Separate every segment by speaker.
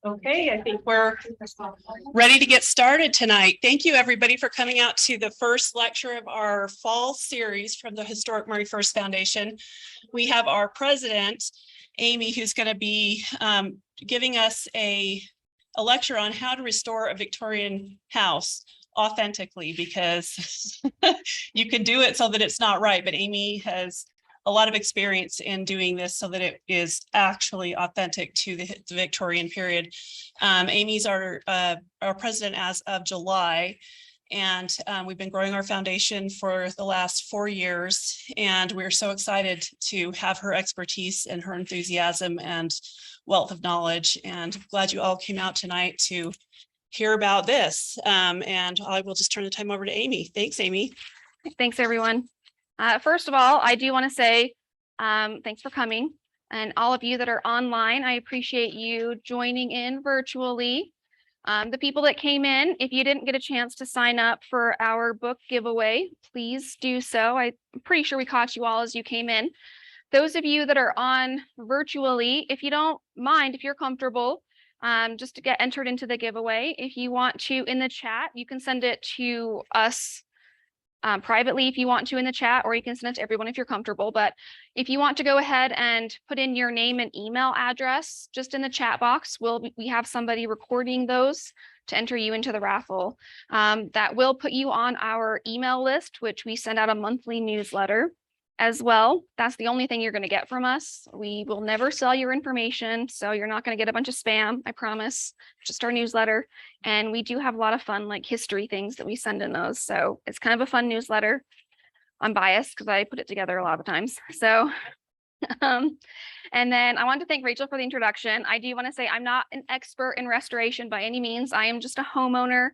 Speaker 1: Okay, I think we're ready to get started tonight. Thank you, everybody, for coming out to the first lecture of our fall series from the Historic Murray First Foundation. We have our president, Amy, who's going to be giving us a lecture on how to restore a Victorian house authentically, because you can do it so that it's not right, but Amy has a lot of experience in doing this so that it is actually authentic to the Victorian period. Amy's our president as of July, and we've been growing our foundation for the last 4 years, and we're so excited to have her expertise and her enthusiasm and wealth of knowledge, and glad you all came out tonight to hear about this. And I will just turn the time over to Amy. Thanks, Amy.
Speaker 2: Thanks, everyone. First of all, I do want to say thanks for coming, and all of you that are online, I appreciate you joining in virtually. The people that came in, if you didn't get a chance to sign up for our book giveaway, please do so. I'm pretty sure we caught you all as you came in. Those of you that are on virtually, if you don't mind, if you're comfortable, just to get entered into the giveaway, if you want to in the chat, you can send it to us privately if you want to in the chat, or you can send it to everyone if you're comfortable. But if you want to go ahead and put in your name and email address just in the chat box, we have somebody recording those to enter you into the raffle. That will put you on our email list, which we send out a monthly newsletter as well. That's the only thing you're going to get from us. We will never sell your information, so you're not going to get a bunch of spam, I promise. Just our newsletter. And we do have a lot of fun, like history things that we send in those. So it's kind of a fun newsletter. I'm biased because I put it together a lot of times. So, and then I want to thank Rachel for the introduction. I do want to say I'm not an expert in restoration by any means. I am just a homeowner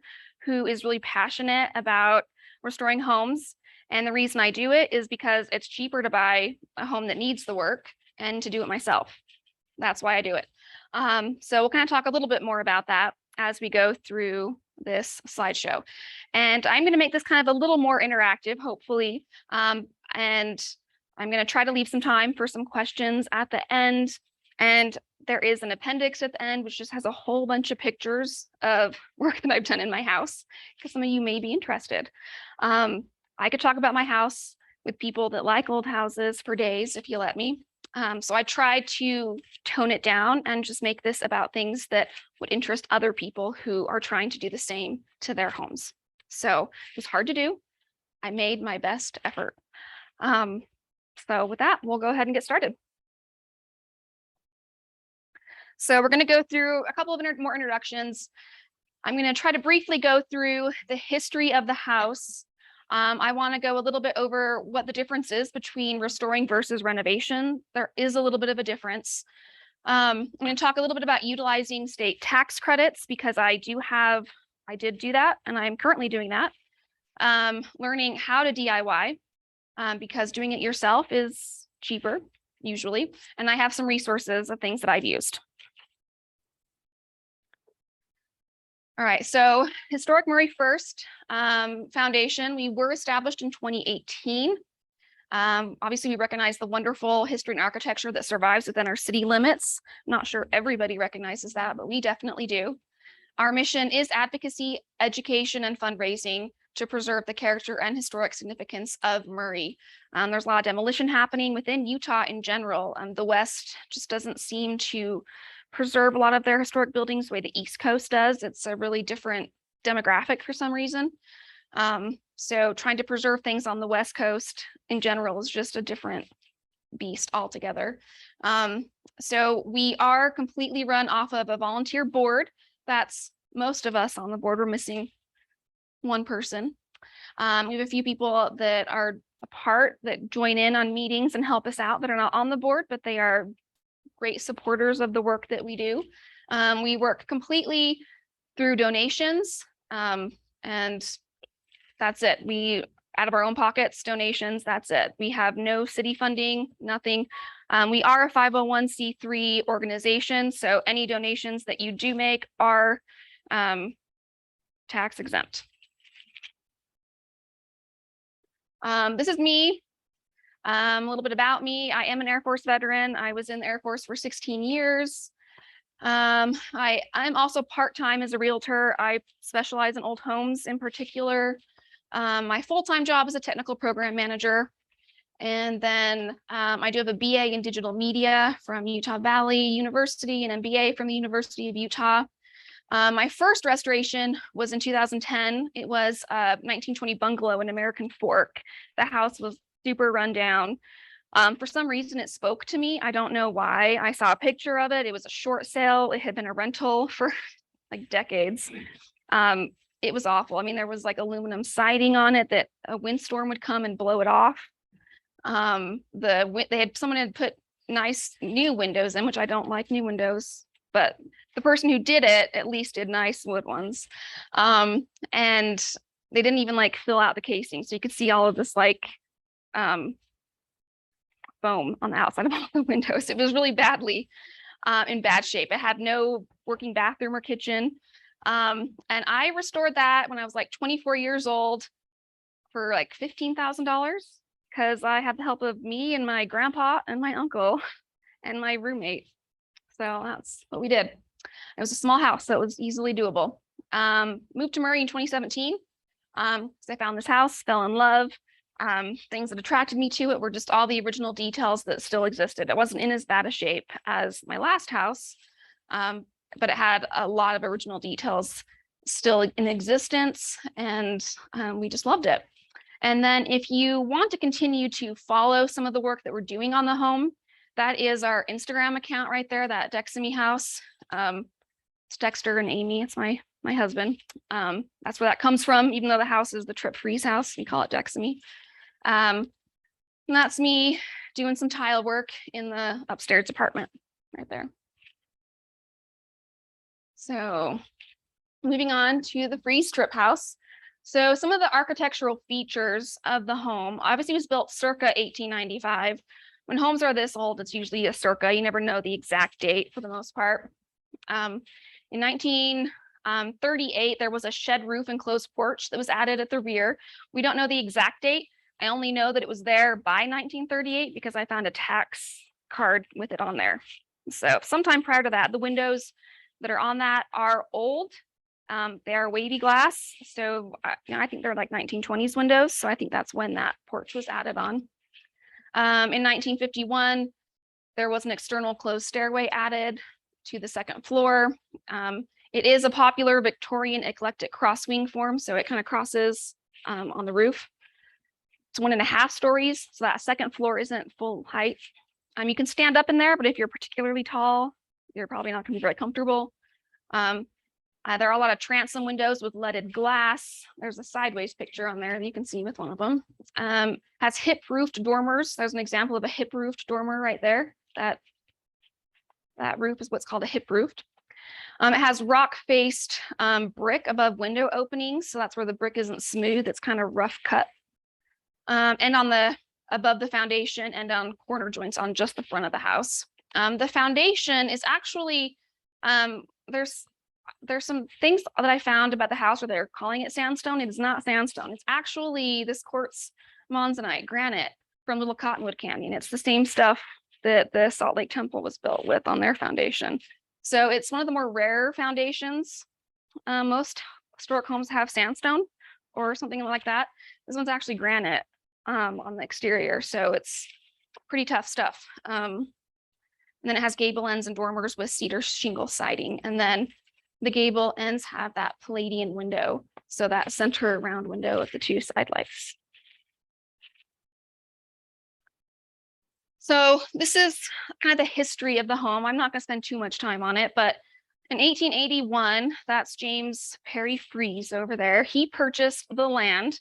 Speaker 2: who is really passionate about restoring homes. And the reason I do it is because it's cheaper to buy a home that needs the work and to do it myself. That's why I do it. So we'll kind of talk a little bit more about that as we go through this slideshow. And I'm going to make this kind of a little more interactive, hopefully. And I'm going to try to leave some time for some questions at the end. And there is an appendix at the end, which just has a whole bunch of pictures of work that I've done in my house, because some of you may be interested. I could talk about my house with people that like old houses for days, if you let me. So I tried to tone it down and just make this about things that would interest other people who are trying to do the same to their homes. So it was hard to do. I made my best effort. So with that, we'll go ahead and get started. So we're going to go through a couple of more introductions. I'm going to try to briefly go through the history of the house. I want to go a little bit over what the difference is between restoring versus renovation. There is a little bit of a difference. I'm going to talk a little bit about utilizing state tax credits, because I did do that, and I'm currently doing that. Learning how to DIY, because doing it yourself is cheaper usually. And I have some resources of things that I've used. All right, so Historic Murray First Foundation, we were established in 2018. Obviously, we recognize the wonderful history and architecture that survives within our city limits. I'm not sure everybody recognizes that, but we definitely do. Our mission is advocacy, education, and fundraising to preserve the character and historic significance of Murray. There's a lot of demolition happening within Utah in general. The West just doesn't seem to preserve a lot of their historic buildings the way the East Coast does. It's a really different demographic for some reason. So trying to preserve things on the West Coast in general is just a different beast altogether. So we are completely run off of a volunteer board. That's most of us on the board. We're missing one person. We have a few people that are a part that join in on meetings and help us out that are not on the board, but they are great supporters of the work that we do. We work completely through donations, and that's it. We, out of our own pockets, donations, that's it. We have no city funding, nothing. We are a 501c3 organization, so any donations that you do make are tax exempt. This is me. A little bit about me. I am an Air Force veteran. I was in the Air Force for 16 years. I'm also part-time as a realtor. I specialize in old homes in particular. My full-time job is a technical program manager. And then I do have a BA in digital media from Utah Valley University and MBA from the University of Utah. My first restoration was in 2010. It was a 1920 bungalow in American Fork. The house was super run down. For some reason, it spoke to me. I don't know why. I saw a picture of it. It was a short sale. It had been a rental for like decades. It was awful. I mean, there was like aluminum siding on it that a windstorm would come and blow it off. Someone had put nice new windows in, which I don't like new windows, but the person who did it at least did nice wood ones. And they didn't even like fill out the casing, so you could see all of this like foam on the outside of all the windows. It was really badly in bad shape. It had no working bathroom or kitchen. And I restored that when I was like 24 years old for like $15,000 because I had the help of me and my grandpa and my uncle and my roommate. So that's what we did. It was a small house, so it was easily doable. Moved to Murray in 2017 because I found this house, fell in love. Things that attracted me to it were just all the original details that still existed. It wasn't in as bad a shape as my last house, but it had a lot of original details still in existence, and we just loved it. And then if you want to continue to follow some of the work that we're doing on the home, that is our Instagram account right there, that Dexamy house. It's Dexter and Amy, it's my husband. That's where that comes from, even though the house is the Trip Freeze house, we call it Dexamy. And that's me doing some tile work in the upstairs apartment right there. So moving on to the Freeze Strip house. So some of the architectural features of the home, obviously was built circa 1895. When homes are this old, it's usually a circa, you never know the exact date for the most part. In 1938, there was a shed roof enclosed porch that was added at the rear. We don't know the exact date. I only know that it was there by 1938 because I found a tax card with it on there. So sometime prior to that, the windows that are on that are old. They are wavy glass. So I think they're like 1920s windows. So I think that's when that porch was added on. In 1951, there was an external closed stairway added to the second floor. It is a popular Victorian eclectic crosswing form. So it kind of crosses on the roof. It's 1.5 stories. So that second floor isn't full height. You can stand up in there, but if you're particularly tall, you're probably not going to be very comfortable. There are a lot of transom windows with leaded glass. There's a sideways picture on there that you can see with one of them. Has hip-roofed dormers. There's an example of a hip-roofed dormer right there. That roof is what's called a hip-roofed. It has rock-faced brick above window openings, so that's where the brick isn't smooth. It's kind of rough cut. And on above the foundation and on corner joints on just the front of the house. The foundation is actually there's some things that I found about the house where they're calling it sandstone. It is not sandstone. It's actually this quartz monzonite granite from Little Cottonwood Canyon. It's the same stuff that the Salt Lake Temple was built with on their foundation. So it's one of the more rare foundations. Most historic homes have sandstone or something like that. This one's actually granite on the exterior. So it's pretty tough stuff. And then it has gable ends and dormers with cedar shingle siding. And then the gable ends have that Palladian window. So that center round window with the 2 side lights. So this is kind of the history of the home. I'm not going to spend too much time on it, but in 1881, that's James Perry Freeze over there. He purchased the land,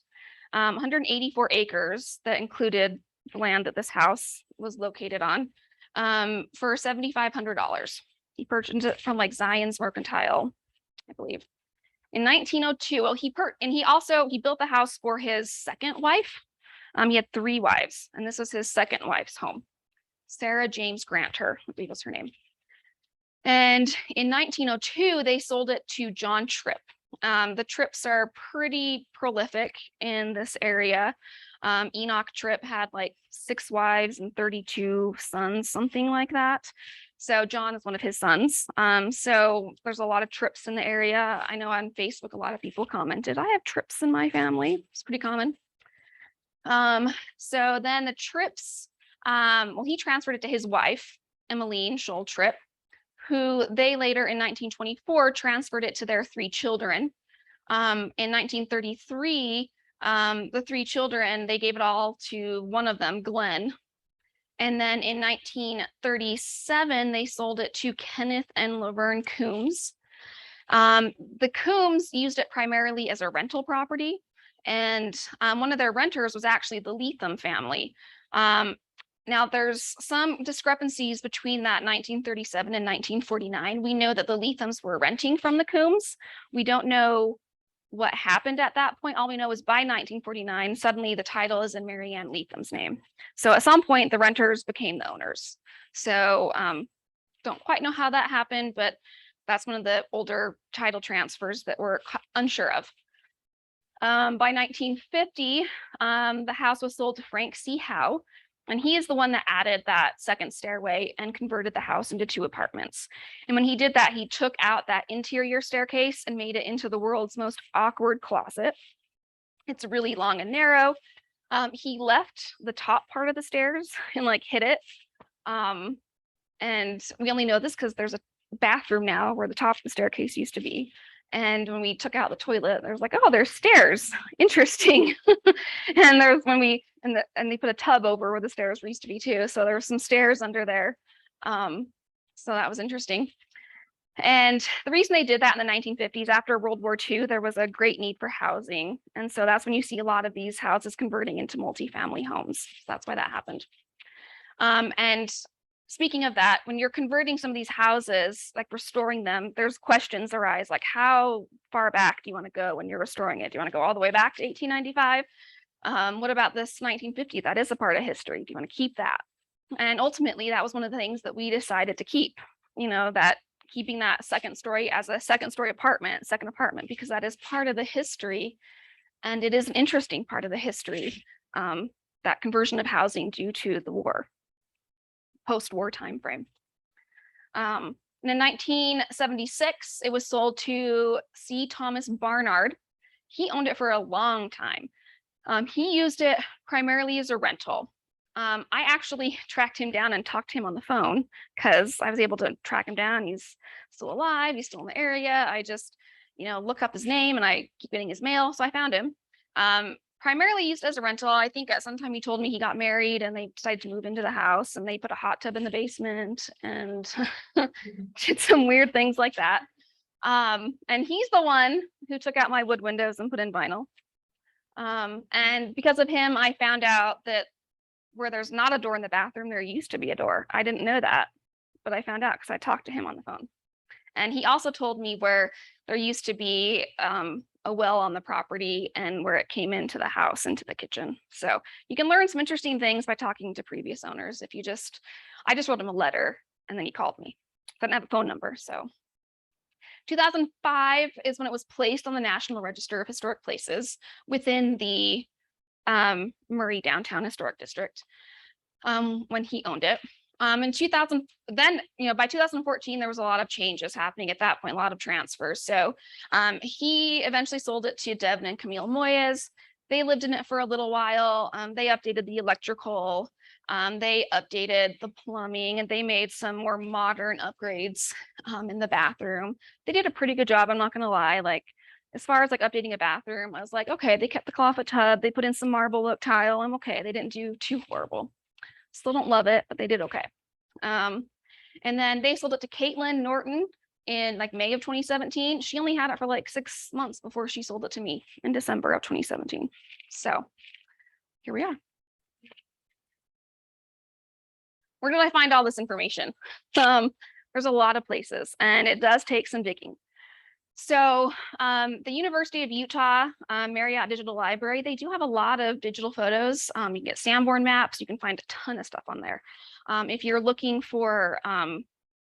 Speaker 2: 184 acres that included the land that this house was located on, for $7,500. He purchased it from like Zion's Mercantile, I believe. In 1902, well, he built the house for his second wife. He had 3 wives, and this was his second wife's home. Sarah James Granter, I believe was her name. And in 1902, they sold it to John Tripp. The Tripps are pretty prolific in this area. Enoch Tripp had like 6 wives and 32 sons, something like that. So John is one of his sons. So there's a lot of trips in the area. I know on Facebook, a lot of people commented, I have trips in my family. It's pretty common. So then the trips, well, he transferred it to his wife, Emmeline Scholl Tripp, who they later in 1924 transferred it to their 3 children. In 1933, the 3 children, they gave it all to one of them, Glenn. And then in 1937, they sold it to Kenneth and Laverne Coombs. The Coombs used it primarily as a rental property. And one of their renters was actually the Leatham family. Now, there's some discrepancies between that 1937 and 1949. We know that the Leathams were renting from the Coombs. We don't know what happened at that point. All we know is by 1949, suddenly the title is in Mary Ann Leatham's name. So at some point, the renters became the owners. So don't quite know how that happened, but that's one of the older title transfers that we're unsure of. By 1950, the house was sold to Frank C. Howe, and he is the one that added that second stairway and converted the house into 2 apartments. And when he did that, he took out that interior staircase and made it into the world's most awkward closet. It's really long and narrow. He left the top part of the stairs and like hid it. And we only know this because there's a bathroom now where the top of the staircase used to be. And when we took out the toilet, there's like, oh, there's stairs. Interesting. And there's when we and they put a tub over where the stairs used to be too. So there were some stairs under there. So that was interesting. And the reason they did that in the 1950s, after World War II, there was a great need for housing. And so that's when you see a lot of these houses converting into multifamily homes. So that's why that happened. And speaking of that, when you're converting some of these houses, like restoring them, there's questions arise, like how far back do you want to go when you're restoring it? Do you want to go all the way back to 1895? What about this 1950? That is a part of history. Do you want to keep that? And ultimately, that was one of the things that we decided to keep, that keeping that second story as a second apartment, because that is part of the history. And it is an interesting part of the history, that conversion of housing due to the war. Post-war time frame. In 1976, it was sold to C. Thomas Barnard. He owned it for a long time. He used it primarily as a rental. I actually tracked him down and talked to him on the phone because I was able to track him down. He's still alive. He's still in the area. I just, look up his name and I keep getting his mail. So I found him. Primarily used as a rental. I think at some time he told me he got married and they decided to move into the house and they put a hot tub in the basement and did some weird things like that. And he's the one who took out my wood windows and put in vinyl. And because of him, I found out that where there's not a door in the bathroom, there used to be a door. I didn't know that, but I found out because I talked to him on the phone. And he also told me where there used to be a well on the property and where it came into the house, into the kitchen. So you can learn some interesting things by talking to previous owners. I just wrote him a letter and then he called me. I didn't have a phone number. So 2005 is when it was placed on the National Register of Historic Places within the Murray Downtown Historic District, when he owned it. In 2000, then, by 2014, there was a lot of changes happening at that point, a lot of transfers. So he eventually sold it to Devin and Camille Moyes. They lived in it for a little while. They updated the electrical, they updated the plumbing, and they made some more modern upgrades in the bathroom. They did a pretty good job, I'm not gonna lie. Like, as far as like updating a bathroom, I was like, okay, they kept the clawfoot tub, they put in some marble look tile, I'm okay. They didn't do too horrible. Still don't love it, but they did okay. And then they sold it to Caitlin Norton in like May of 2017. She only had it for like 6 months before she sold it to me in December of 2017. So here we are. Where did I find all this information? There's a lot of places and it does take some digging. So the University of Utah Marriott Digital Library, they do have a lot of digital photos. You can get Sanborn maps. You can find a ton of stuff on there. If you're looking for,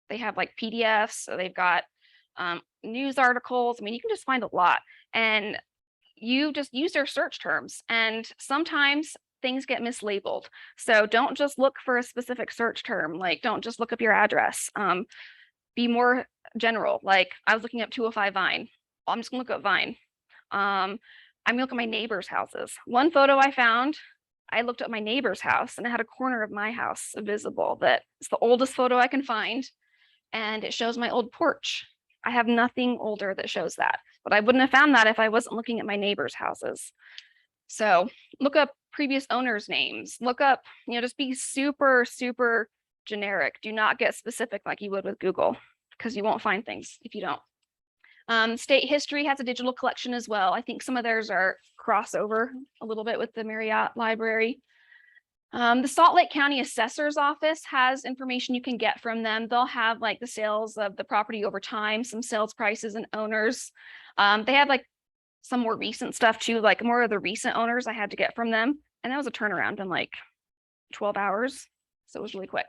Speaker 2: they have like PDFs. So they've got news articles. I mean, you can just find a lot. And you just use their search terms. And sometimes things get mislabeled. So don't just look for a specific search term. Like, don't just look up your address. Be more general. Like, I was looking up 205 Vine. Well, I'm just gonna look up Vine. I'm gonna look at my neighbors' houses. One photo I found, I looked at my neighbor's house and it had a corner of my house visible. That is the oldest photo I can find. And it shows my old porch. I have nothing older that shows that, but I wouldn't have found that if I wasn't looking at my neighbors' houses. So look up previous owners' names, look up, just be super, super generic. Do not get specific like you would with Google, because you won't find things if you don't. State History has a digital collection as well. I think some of theirs are crossover a little bit with the Marriott Library. The Salt Lake County Assessor's Office has information you can get from them. They'll have like the sales of the property over time, some sales prices and owners. They have like some more recent stuff too, like more of the recent owners I had to get from them. And that was a turnaround in like 12 hours. So it was really quick.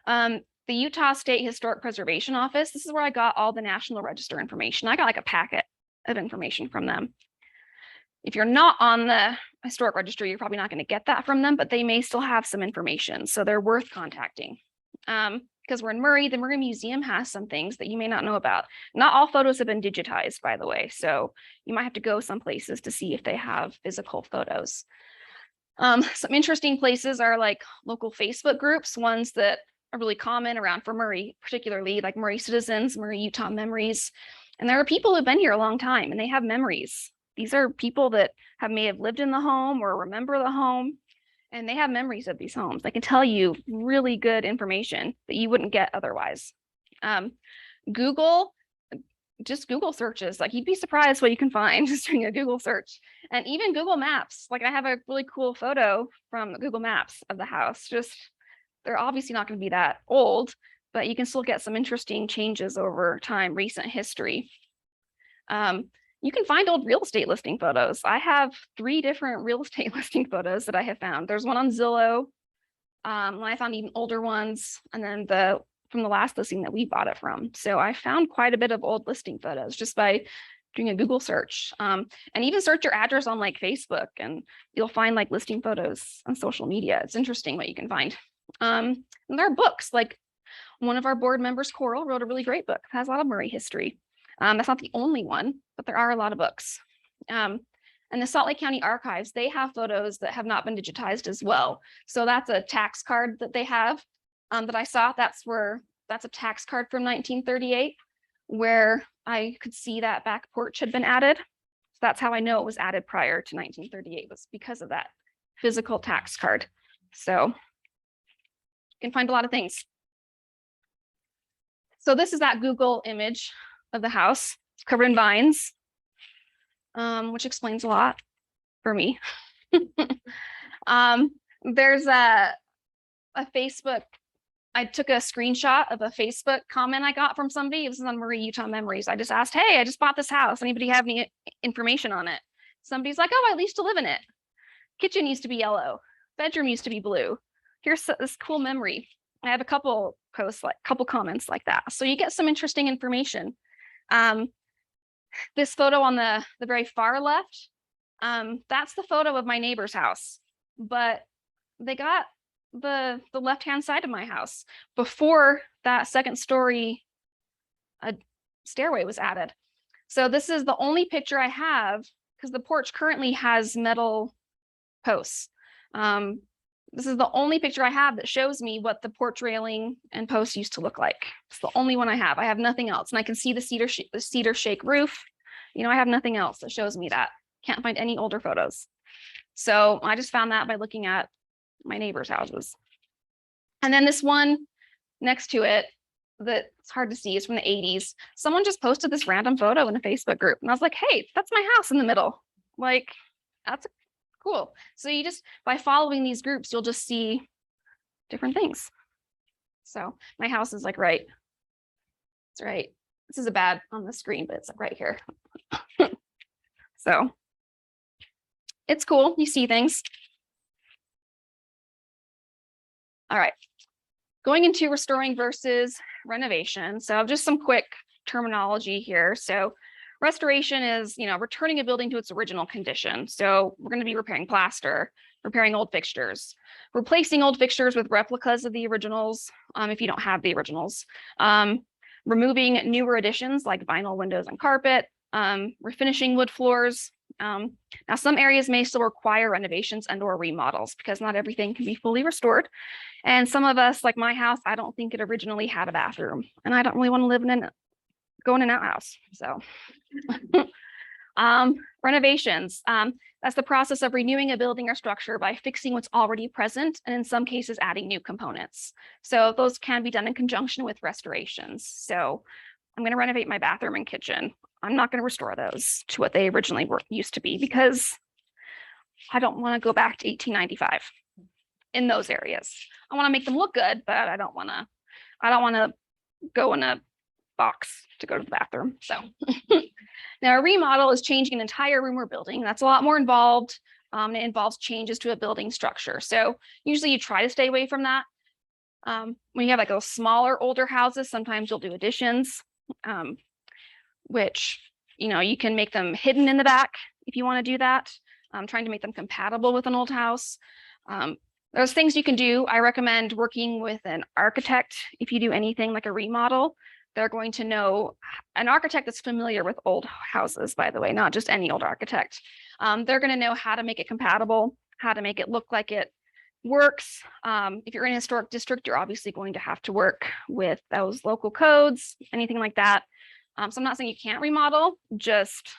Speaker 2: The Utah State Historic Preservation Office, this is where I got all the National Register information. I got like a packet of information from them. If you're not on the historic registry, you're probably not going to get that from them, but they may still have some information. So they're worth contacting. Because we're in Murray, the Murray Museum has some things that you may not know about. Not all photos have been digitized, by the way. So you might have to go some places to see if they have physical photos. Some interesting places are like local Facebook groups, ones that are really common around for Murray, particularly like Murray Citizens, Murray Utah Memories. And there are people who've been here a long time and they have memories. These are people that may have lived in the home or remember the home, and they have memories of these homes. They can tell you really good information that you wouldn't get otherwise. Google, just Google searches, like you'd be surprised what you can find just doing a Google search. And even Google Maps, like I have a really cool photo from Google Maps of the house. Just, they're obviously not going to be that old, but you can still get some interesting changes over time, recent history. You can find old real estate listing photos. I have 3 different real estate listing photos that I have found. There's one on Zillow. I found even older ones, and then from the last listing that we bought it from. So I found quite a bit of old listing photos just by doing a Google search. And even search your address on like Facebook, and you'll find like listing photos on social media. It's interesting what you can find. And there are books, like one of our board members, Coral, wrote a really great book. It has a lot of Murray history. That's not the only one, but there are a lot of books. And the Salt Lake County Archives, they have photos that have not been digitized as well. So that's a tax card that they have that I saw. That's a tax card from 1938, where I could see that back porch had been added. So that's how I know it was added prior to 1938, was because of that physical tax card. So you can find a lot of things. So this is that Google image of the house. It's covered in vines, which explains a lot for me. There's a Facebook. I took a screenshot of a Facebook comment I got from somebody. This is on Murray Utah Memories. I just asked, hey, I just bought this house. Anybody have any information on it? Somebody's like, oh, I used to live in it. Kitchen used to be yellow. Bedroom used to be blue. Here's this cool memory. I have a couple posts, like couple comments like that. So you get some interesting information. This photo on the very far left, that's the photo of my neighbor's house, but they got the left-hand side of my house before that second story stairway was added. So this is the only picture I have, because the porch currently has metal posts. This is the only picture I have that shows me what the porch railing and posts used to look like. It's the only one I have. I have nothing else. And I can see the cedar shake roof. I have nothing else that shows me that. Can't find any older photos. So I just found that by looking at my neighbors' houses. And then this one next to it, that it's hard to see, is from the 80s. Someone just posted this random photo in a Facebook group. And I was like, hey, that's my house in the middle. Like, that's cool. So you just, by following these groups, you'll just see different things. So my house is like right. It's right. This is a bad on the screen, but it's like right here. So it's cool. You see things. All right. Going into restoring versus renovation. So just some quick terminology here. So restoration is, returning a building to its original condition. So we're going to be repairing plaster, repairing old fixtures, replacing old fixtures with replicas of the originals, if you don't have the originals, removing newer additions like vinyl windows and carpet, refinishing wood floors. Now, some areas may still require renovations and or remodels because not everything can be fully restored. And some of us, like my house, I don't think it originally had a bathroom, and I don't really want to live in an go in an outhouse. So renovations. That's the process of renewing a building or structure by fixing what's already present, and in some cases adding new components. So those can be done in conjunction with restorations. So I'm going to renovate my bathroom and kitchen. I'm not going to restore those to what they originally used to be because I don't want to go back to 1895 in those areas. I want to make them look good, but I don't want to go in a box to go to the bathroom. So now a remodel is changing an entire room or building. That's a lot more involved. It involves changes to a building structure. So usually you try to stay away from that. When you have like those smaller, older houses, sometimes you'll do additions, which, you know, you can make them hidden in the back if you want to do that. Trying to make them compatible with an old house. There's things you can do. I recommend working with an architect if you do anything like a remodel. They're going to know, an architect that's familiar with old houses, by the way, not just any old architect. They're going to know how to make it compatible, how to make it look like it works. If you're in a historic district, you're obviously going to have to work with those local codes, anything like that. So I'm not saying you can't remodel, just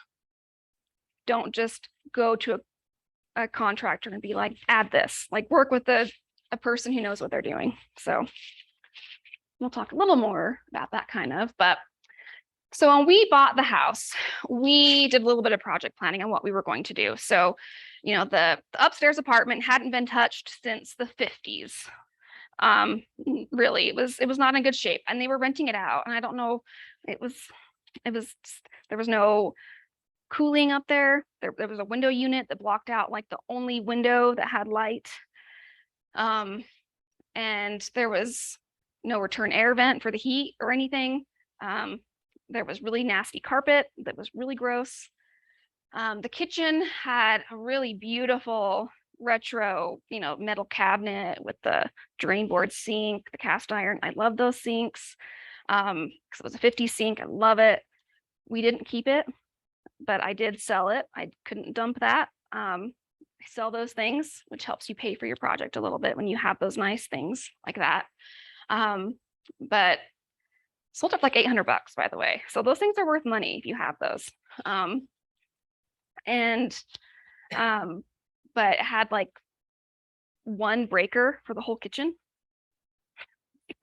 Speaker 2: don't just go to a contractor and be like, add this, like work with a person who knows what they're doing. So we'll talk a little more about that kind of, but so when we bought the house, we did a little bit of project planning on what we were going to do. So, you know, the upstairs apartment hadn't been touched since the 50s. Really, it was not in good shape, and they were renting it out. And I don't know, there was no cooling up there. There was a window unit that blocked out like the only window that had light. And there was no return air vent for the heat or anything. There was really nasty carpet that was really gross. The kitchen had a really beautiful retro, you know, metal cabinet with the drain board sink, the cast iron. I love those sinks. Because it was a 50s sink. I love it. We didn't keep it, but I did sell it. I couldn't dump that. I sell those things, which helps you pay for your project a little bit when you have those nice things like that. But sold up like $800, by the way. So those things are worth money if you have those. But it had like one breaker for the whole kitchen.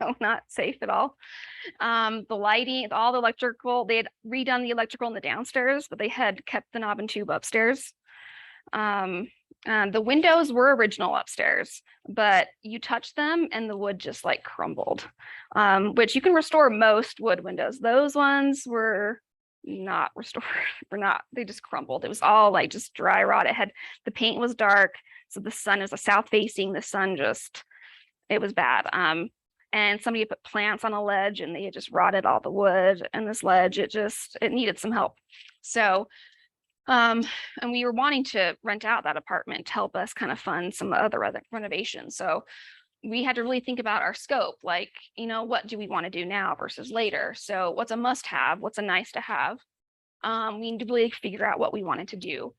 Speaker 2: So not safe at all. The lighting, all the electrical, they had redone the electrical in the downstairs, but they had kept the knob and tube upstairs. The windows were original upstairs, but you touch them and the wood just like crumbled, which you can restore most wood windows. Those ones were not restored. They just crumbled. It was all like just dry rot. The paint was dark. So the sun is a south facing, the sun it was bad. And somebody put plants on a ledge and they had just rotted all the wood, and this ledge, it needed some help. So, and we were wanting to rent out that apartment to help us kind of fund some other renovations. So we had to really think about our scope, like, you know, what do we want to do now versus later? So what's a must have? What's a nice to have? We need to really figure out what we wanted to do.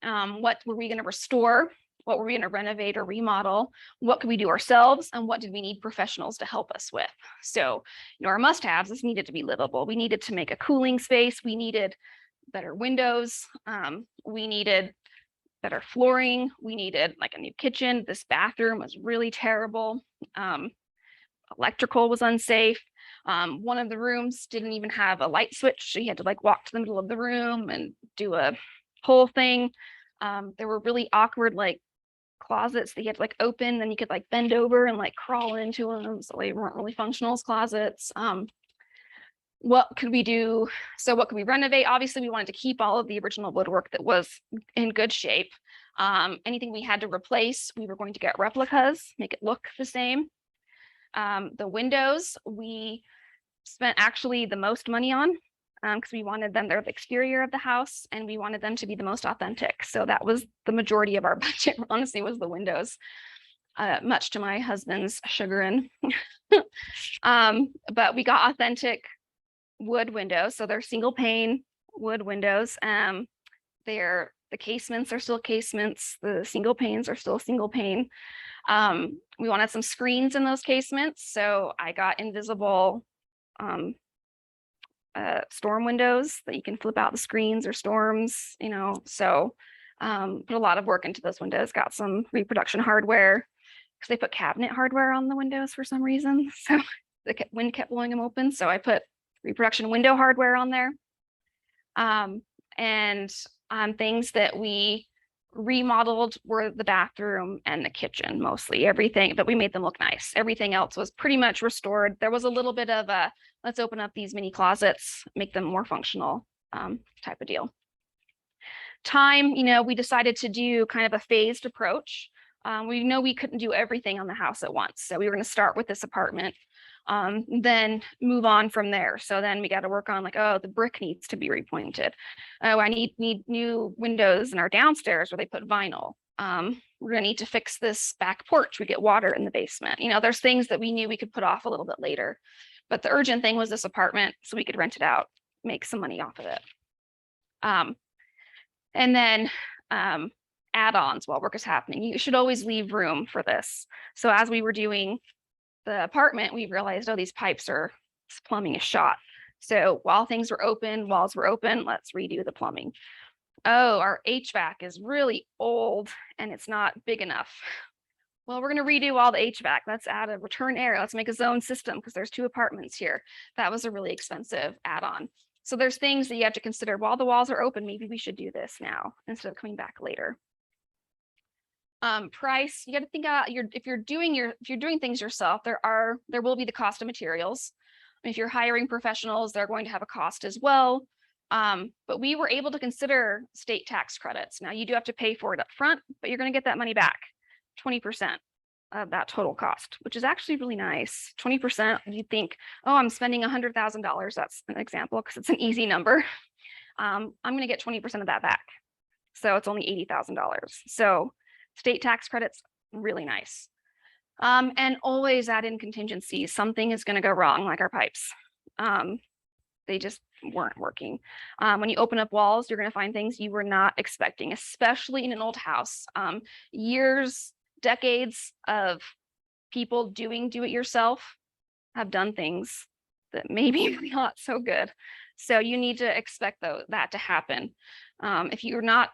Speaker 2: What were we going to restore? What were we going to renovate or remodel? What could we do ourselves? And what did we need professionals to help us with? So, you know, our must-haves, this needed to be livable. We needed to make a cooling space. We needed better windows. We needed better flooring. We needed like a new kitchen. This bathroom was really terrible. Electrical was unsafe. One of the rooms didn't even have a light switch. So you had to like walk to the middle of the room and do a whole thing. There were really awkward like closets that you had to like open, then you could like bend over and like crawl into them. So they weren't really functional as closets. What could we do? So what could we renovate? Obviously, we wanted to keep all of the original woodwork that was in good shape. Anything we had to replace, we were going to get replicas, make it look the same. The windows, we spent actually the most money on. because we wanted them, they're the exterior of the house, and we wanted them to be the most authentic. So that was the majority of our budget, honestly, was the windows, much to my husband's chagrin. But we got authentic wood windows. So they're single pane wood windows. The casements are still casements. The single panes are still single pane. We wanted some screens in those casements. So I got invisible storm windows that you can flip out the screens or storms, so put a lot of work into those windows, got some reproduction hardware because they put cabinet hardware on the windows for some reason. So the wind kept blowing them open. So I put reproduction window hardware on there. And things that we remodeled were the bathroom and the kitchen, mostly everything, but we made them look nice. Everything else was pretty much restored. There was a little bit of a, let's open up these mini closets, make them more functional type of deal. Time, we decided to do kind of a phased approach. We know we couldn't do everything on the house at once. So we were going to start with this apartment, then move on from there. So then we got to work on like, oh, the brick needs to be repointed. Oh, I need new windows in our downstairs where they put vinyl. We're going to need to fix this back porch. We get water in the basement. There's things that we knew we could put off a little bit later. But the urgent thing was this apartment so we could rent it out, make some money off of it. And then add-ons while work is happening. You should always leave room for this. So as we were doing the apartment, we realized, oh, these plumbing is shot. So while things were open, walls were open, let's redo the plumbing. Oh, our HVAC is really old and it's not big enough. Well, we're going to redo all the HVAC. Let's add a return air. Let's make a zone system because there's 2 apartments here. That was a really expensive add-on. So there's things that you have to consider while the walls are open. Maybe we should do this now instead of coming back later. Price, you got to think about if you're doing things yourself, there will be the cost of materials. If you're hiring professionals, they're going to have a cost as well. But we were able to consider state tax credits. Now you do have to pay for it up front, but you're going to get that money back, 20% of that total cost, which is actually really nice. 20%, you think, oh, I'm spending $100,000. That's an example because it's an easy number. I'm going to get 20% of that back. So it's only $80,000. So state tax credits, really nice. And always add in contingencies. Something is going to go wrong, like our pipes. They just weren't working. When you open up walls, you're going to find things you were not expecting, especially in an old house. Years, decades of people doing do-it-yourself have done things that maybe are not so good. So you need to expect that to happen. If you're not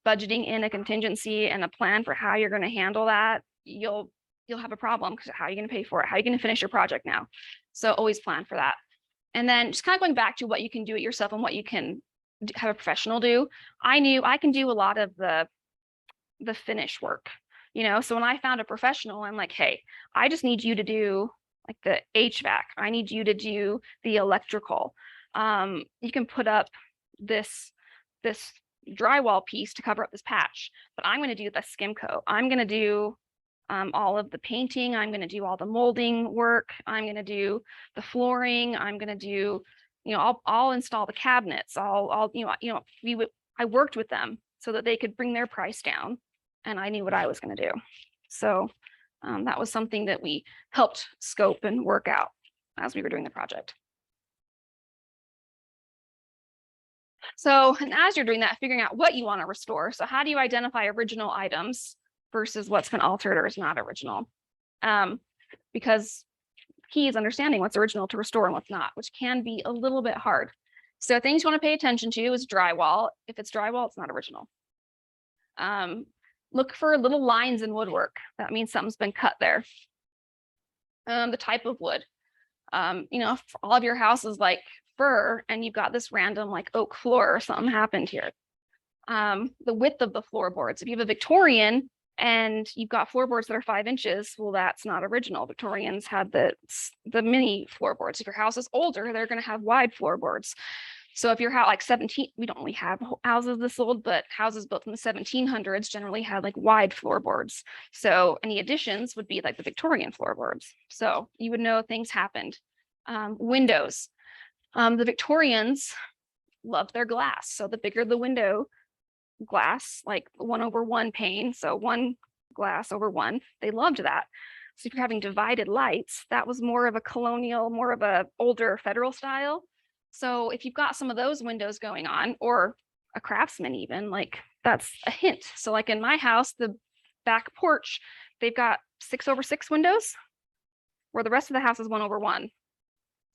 Speaker 2: budgeting in a contingency and a plan for how you're going to handle that, you'll have a problem because how are you going to pay for it? How are you going to finish your project now? So always plan for that. And then just kind of going back to what you can do it yourself and what you can have a professional do. I knew I can do a lot of the finish work, so when I found a professional, I'm like, hey, I just need you to do like the HVAC. I need you to do the electrical. You can put up this drywall piece to cover up this patch, but I'm going to do the skim coat. I'm going to do all of the painting. I'm going to do all the molding work. I'm going to do the flooring. I'm going to do, I'll install the cabinets. I worked with them so that they could bring their price down, and I knew what I was going to do. So that was something that we helped scope and work out as we were doing the project. So, and as you're doing that, figuring out what you want to restore. So how do you identify original items versus what's been altered or is not original? Because key is understanding what's original to restore and what's not, which can be a little bit hard. So things you want to pay attention to is drywall. If it's drywall, it's not original. Look for little lines in woodwork. That means something's been cut there. The type of wood. If all of your house is like fir and you've got this random like oak floor or something happened here. The width of the floorboards. If you have a Victorian and you've got floorboards that are 5 inches, well, that's not original. Victorians had the mini floorboards. If your house is older, they're going to have wide floorboards. So if you're like 17, we don't really have houses this old, but houses built in the 1700s generally had like wide floorboards. So any additions would be like the Victorian floorboards. So you would know things happened. Windows. The Victorians loved their glass. So the bigger the window glass, like 1/1 pane, so one glass over one, they loved that. So if you're having divided lights, that was more of a colonial, more of a older federal style. So if you've got some of those windows going on, or a craftsman even, like that's a hint. So like in my house, the back porch, they've got 6/6 windows, where the rest of the house is 1/1.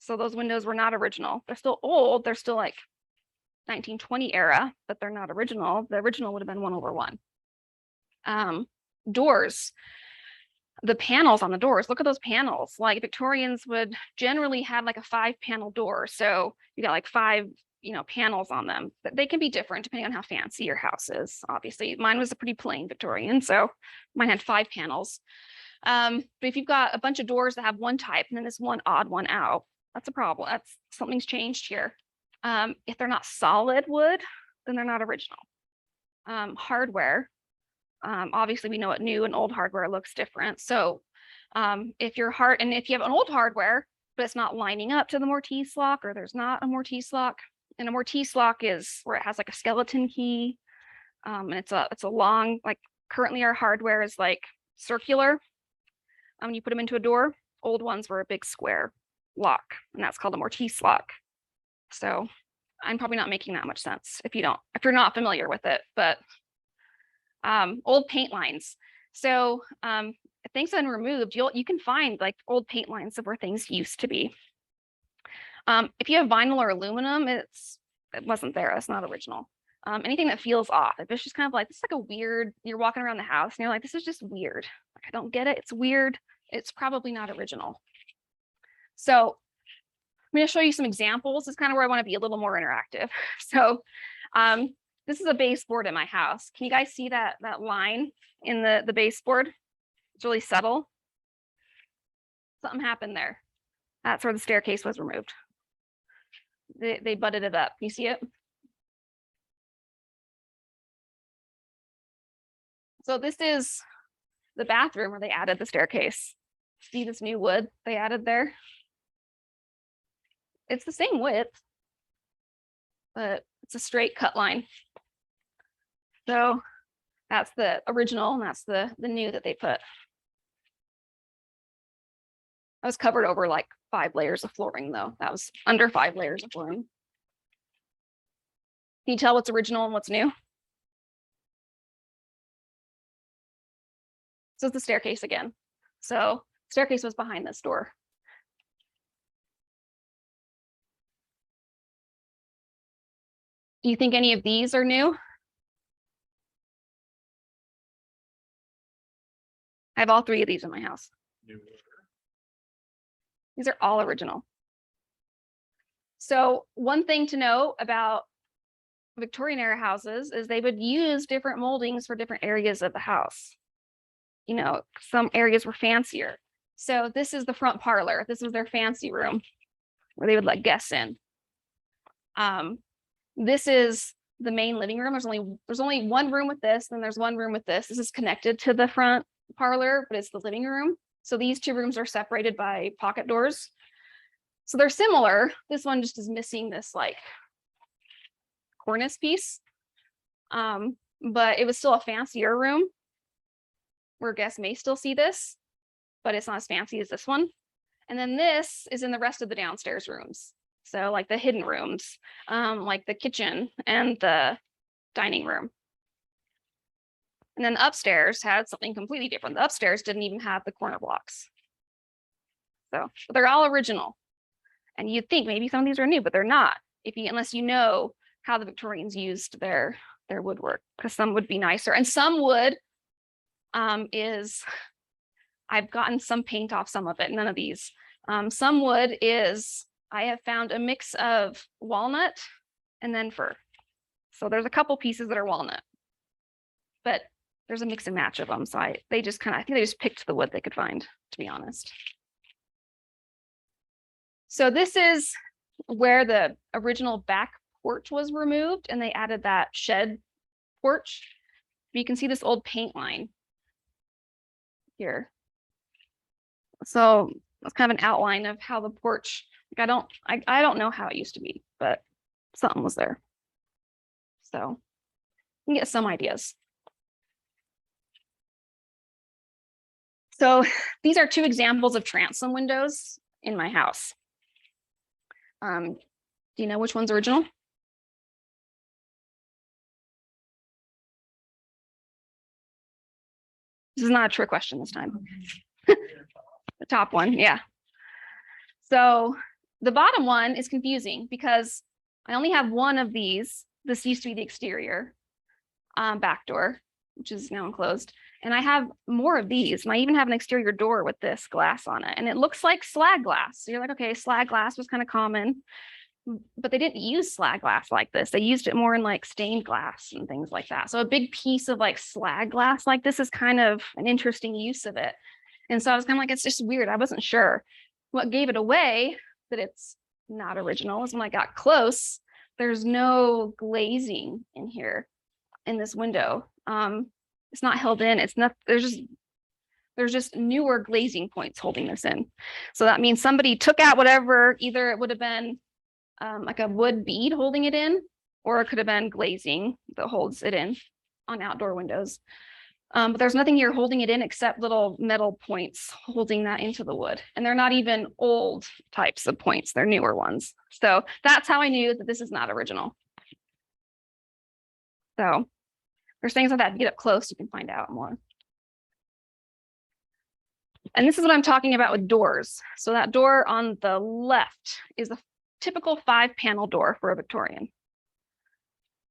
Speaker 2: So those windows were not original. They're still old. They're still like 1920 era, but they're not original. The original would have been 1/1. Doors, the panels on the doors, look at those panels. Like Victorians would generally have like a 5-panel door. So you got like 5, panels on them. But they can be different depending on how fancy your house is. Obviously, mine was a pretty plain Victorian, so mine had 5 panels. But if you've got a bunch of doors that have one type and then this one odd one out, that's a problem. That's something's changed here. If they're not solid wood, then they're not original. Hardware, obviously we know what new and old hardware looks different. So if you have an old hardware, but it's not lining up to the mortise lock, or there's not a mortise lock, and a mortise lock is where it has like a skeleton key, and it's a long, like currently our hardware is like circular. You put them into a door. Old ones were a big square lock, and that's called a mortise lock. So I'm probably not making that much sense if you're not familiar with it, but old paint lines. So if things have been removed, you can find like old paint lines of where things used to be. If you have vinyl or aluminum, it wasn't there. It's not original. Anything that feels off, if it's just kind of like, it's like a weird, you're walking around the house and you're like, this is just weird. Like, I don't get it. It's weird. It's probably not original. So I'm going to show you some examples. It's kind of where I want to be a little more interactive. So this is a baseboard in my house. Can you guys see that line in the baseboard? It's really subtle. Something happened there. That's where the staircase was removed. They butted it up. Can you see it? So this is the bathroom where they added the staircase. See this new wood they added there? It's the same width, but it's a straight cut line. So that's the original, and that's the new that they put. I was covered over like 5 layers of flooring though. That was under 5 layers of flooring. Can you tell what's original and what's new? So it's the staircase again. So staircase was behind this door. Do you think any of these are new? I have all 3 of these in my house. These are all original. So one thing to know about Victorian era houses is they would use different moldings for different areas of the house. Some areas were fancier. So this is the front parlor. This was their fancy room where they would let guests in. This is the main living room. There's only one room with this, then there's one room with this. This is connected to the front parlor, but it's the living room. So these 2 rooms are separated by pocket doors. So they're similar. This one just is missing this like cornice piece. But it was still a fancier room where guests may still see this, but it's not as fancy as this one. And then this is in the rest of the downstairs rooms. So like the hidden rooms, like the kitchen and the dining room. And then upstairs had something completely different. The upstairs didn't even have the corner blocks. So they're all original. And you'd think maybe some of these are new, but they're not. Unless you know how the Victorians used their woodwork, because some would be nicer. And some wood I've gotten some paint off some of it, none of these. Some wood I have found a mix of walnut and then fir. So there's a couple pieces that are walnut, but there's a mix and match of them. So I think they just picked the wood they could find, to be honest. So this is where the original back porch was removed and they added that shed porch. You can see this old paint line here. So that's kind of an outline of how the porch I don't know how it used to be, but something was there. So you can get some ideas. So these are two examples of transom windows in my house. Do you know which one's original? This is not a trick question this time. The top one, yeah. So the bottom one is confusing because I only have one of these. This used to be the exterior back door, which is now enclosed. And I have more of these. And I even have an exterior door with this glass on it. And it looks like slag glass. So you're like, okay, slag glass was kind of common, but they didn't use slag glass like this. They used it more in like stained glass and things like that. So a big piece of like slag glass like this is kind of an interesting use of it. And so I was kind of like, it's just weird. I wasn't sure. What gave it away that it's not original is when I got close, there's no glazing in here in this window. It's not held in. It's not, there's just newer glazing points holding this in. So that means somebody took out whatever, either it would have been like a wood bead holding it in, or it could have been glazing that holds it in on outdoor windows. But there's nothing here holding it in except little metal points holding that into the wood. And they're not even old types of points, they're newer ones. So that's how I knew that this is not original. So there's things like that. If you get up close, you can find out more. And this is what I'm talking about with doors. So that door on the left is a typical 5-panel door for a Victorian.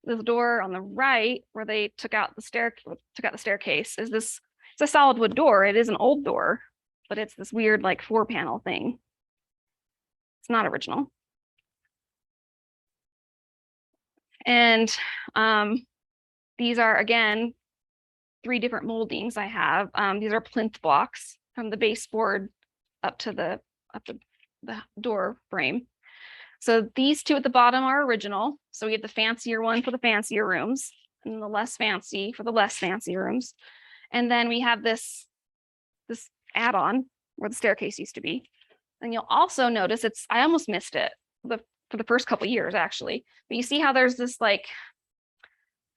Speaker 2: This door on the right, where they took out the staircase, is this. It's a solid wood door. It is an old door, but it's this weird like 4-panel thing. It's not original. And these are, again, 3 different moldings I have. These are plinth blocks from the baseboard up to the door frame. So these 2 at the bottom are original. So we have the fancier one for the fancier rooms and the less fancy for the less fancy rooms. And then we have this add-on where the staircase used to be. And you'll also notice I almost missed it for the first couple of years actually. But you see how there's this like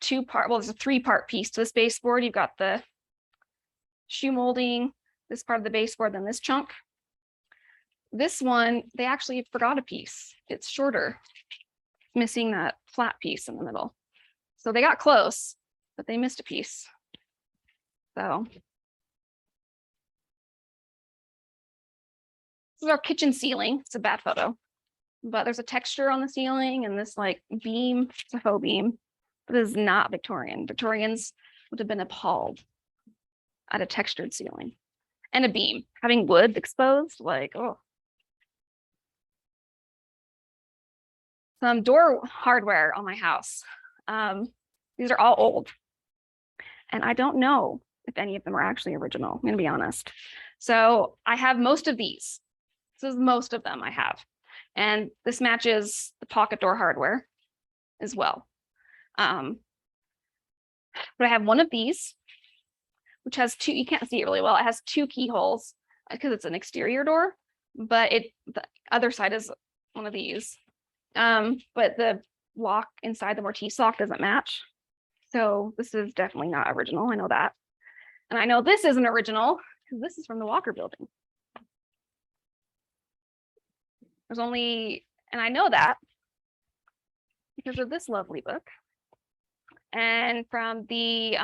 Speaker 2: 2-part, well, there's a 3-part piece to this baseboard. You've got the shoe molding, this part of the baseboard, then this chunk. This one, they actually forgot a piece. It's shorter, missing that flat piece in the middle. So they got close, but they missed a piece. So this is our kitchen ceiling. It's a bad photo, but there's a texture on the ceiling and this like beam, it's a faux beam. This is not Victorian. Victorians would have been appalled at a textured ceiling and a beam. Having wood exposed, like, oh. Some door hardware on my house. These are all old. And I don't know if any of them are actually original, I'm gonna be honest. So I have most of these. This is most of them I have. And this matches the pocket door hardware as well. But I have one of these, which has 2, you can't see it really well. It has 2 keyholes because it's an exterior door, but the other side is one of these. But the lock inside the Mortise lock doesn't match. So this is definitely not original. I know that. And I know this isn't original because this is from the Walker Building. And I know that because of this lovely book. And from the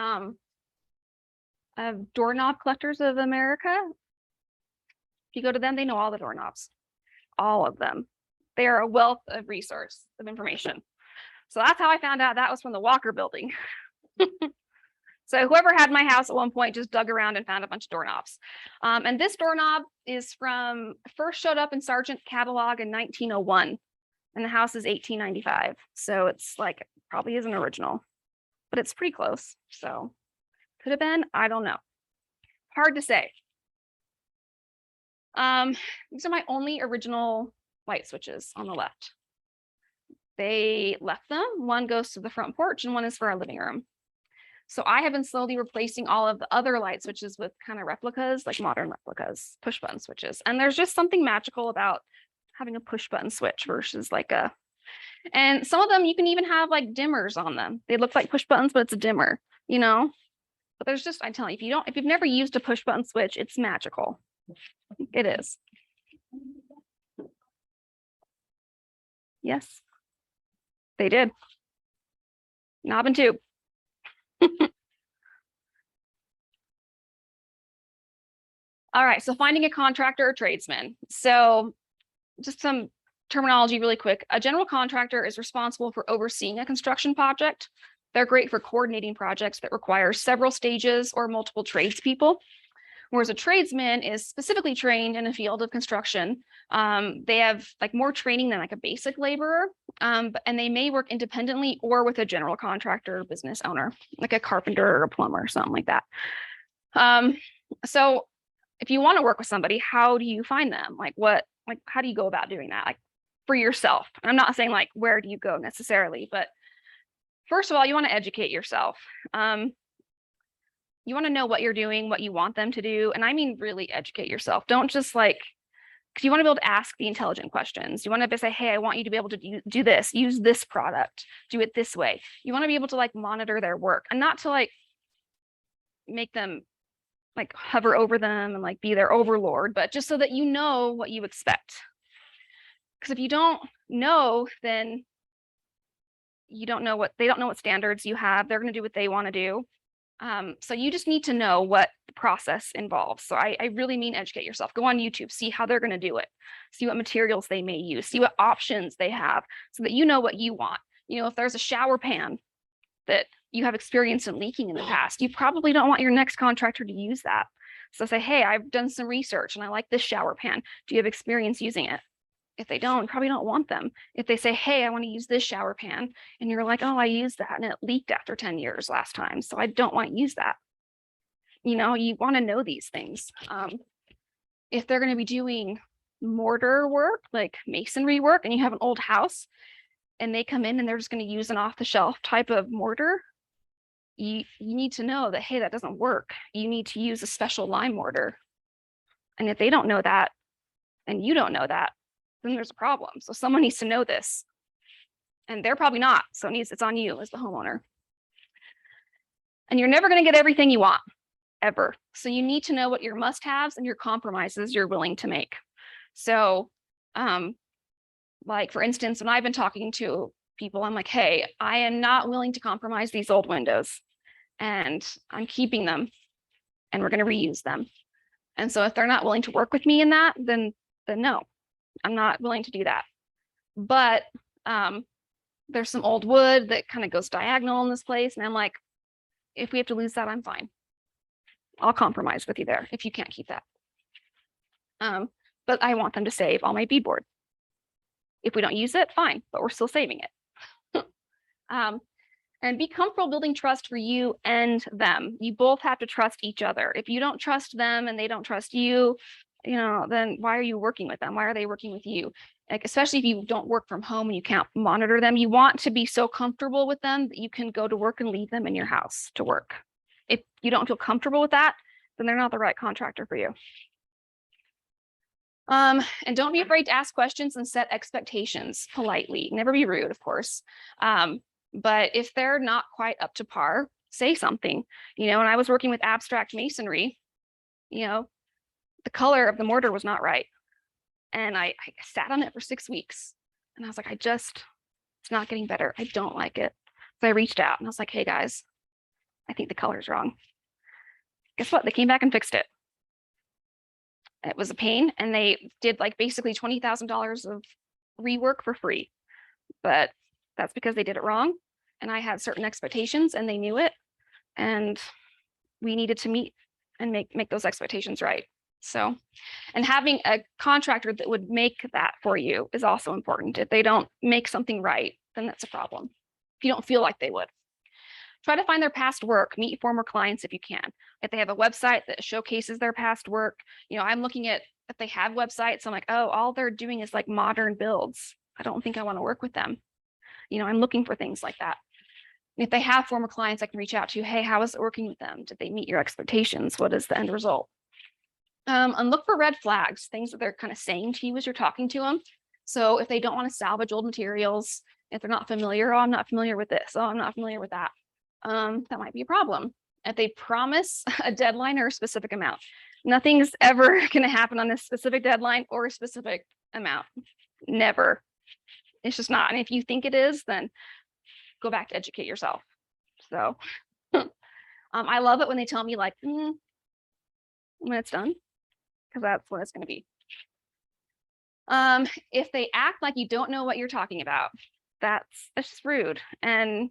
Speaker 2: Doorknob Collectors of America. If you go to them, they know all the doorknobs, all of them. They are a wealth of resource of information. So that's how I found out that was from the Walker Building. So whoever had my house at one point just dug around and found a bunch of doorknobs. And this doorknob is first showed up in Sargent's catalog in 1901. And the house is 1895. So it's like, probably isn't original, but it's pretty close. So could have been, I don't know. Hard to say. These are my only original light switches on the left. They left them. One goes to the front porch and one is for our living room. So I have been slowly replacing all of the other light switches with kind of replicas, like modern replicas, push button switches. And there's just something magical about having a push button switch versus like a, and some of them you can even have like dimmers on them. They look like push buttons, but it's a dimmer, you know? But there's just, I'm telling you, if you've never used a push button switch, it's magical. It is. Yes, they did. Knob and tube. All right, so finding a contractor or tradesman. So just some terminology really quick. A general contractor is responsible for overseeing a construction project. They're great for coordinating projects that require several stages or multiple tradespeople. Whereas a tradesman is specifically trained in a field of construction. They have like more training than like a basic laborer, and they may work independently or with a general contractor or business owner, like a carpenter or a plumber or something like that. So if you want to work with somebody, how do you find them? How do you go about doing that? Like for yourself. I'm not saying like, where do you go necessarily, but first of all, you want to educate yourself. You want to know what you're doing, what you want them to do. And I mean, really educate yourself. Don't just like, because you want to be able to ask the intelligent questions. You want to say, hey, I want you to be able to do this, use this product, do it this way. You want to be able to like monitor their work and not to like make them like hover over them and like be their overlord, but just so that you know what you expect. Because if you don't know, then they don't know what standards you have. They're going to do what they want to do. So you just need to know what the process involves. So I really mean educate yourself. Go on YouTube, see how they're going to do it, see what materials they may use, see what options they have so that you know what you want. You know, if there's a shower pan that you have experience in leaking in the past, you probably don't want your next contractor to use that. So say, hey, I've done some research and I like this shower pan. Do you have experience using it? If they don't, you probably don't want them. If they say, hey, I want to use this shower pan, and you're like, oh, I used that and it leaked after 10 years last time, so I don't want to use that. You know, you want to know these things. If they're going to be doing mortar work, like masonry work, and you have an old house, and they come in and they're just going to use an off-the-shelf type of mortar, you need to know that, hey, that doesn't work. You need to use a special lime mortar. And if they don't know that, and you don't know that, then there's a problem. So someone needs to know this, and they're probably not. So it's on you as the homeowner. And you're never going to get everything you want, ever. So you need to know what your must-haves and your compromises you're willing to make. So, like for instance, when I've been talking to people, I'm like, hey, I am not willing to compromise these old windows, and I'm keeping them, and we're going to reuse them. And so if they're not willing to work with me in that, then no. I'm not willing to do that. But there's some old wood that kind of goes diagonal in this place. And I'm like, if we have to lose that, I'm fine. I'll compromise with you there if you can't keep that. But I want them to save all my beadboard. If we don't use it, fine, but we're still saving it. And be comfortable building trust for you and them. You both have to trust each other. If you don't trust them and they don't trust you, you know, then why are you working with them? Why are they working with you? Like, especially if you don't work from home and you can't monitor them, you want to be so comfortable with them that you can go to work and leave them in your house to work. If you don't feel comfortable with that, then they're not the right contractor for you. And don't be afraid to ask questions and set expectations politely. Never be rude, of course. But if they're not quite up to par, say something. You know, when I was working with abstract masonry, you know, the color of the mortar was not right. And I sat on it for 6 weeks. And I was like, it's not getting better. I don't like it. So I reached out and I was like, hey guys, I think the color's wrong. Guess what? They came back and fixed it. It was a pain. And they did like basically $20,000 of rework for free. But that's because they did it wrong. And I had certain expectations and they knew it. And we needed to meet and make those expectations right. So, and having a contractor that would make that for you is also important. If they don't make something right, then that's a problem. If you don't feel like they would. Try to find their past work, meet former clients if you can. If they have a website that showcases their past work, you know, I'm looking at if they have websites, I'm like, oh, all they're doing is like modern builds. I don't think I want to work with them. You know, I'm looking for things like that. If they have former clients I can reach out to, hey, how is it working with them? Did they meet your expectations? What is the end result? And look for red flags, things that they're kind of saying to you as you're talking to them. So if they don't want to salvage old materials, if they're not familiar, oh, I'm not familiar with this, oh, I'm not familiar with that, that might be a problem. If they promise a deadline or a specific amount, nothing's ever going to happen on this specific deadline or a specific amount. Never. It's just not. And if you think it is, then go back to educate yourself. So I love it when they tell me like, when it's done, because that's what it's going to be. If they act like you don't know what you're talking about, that's just rude. And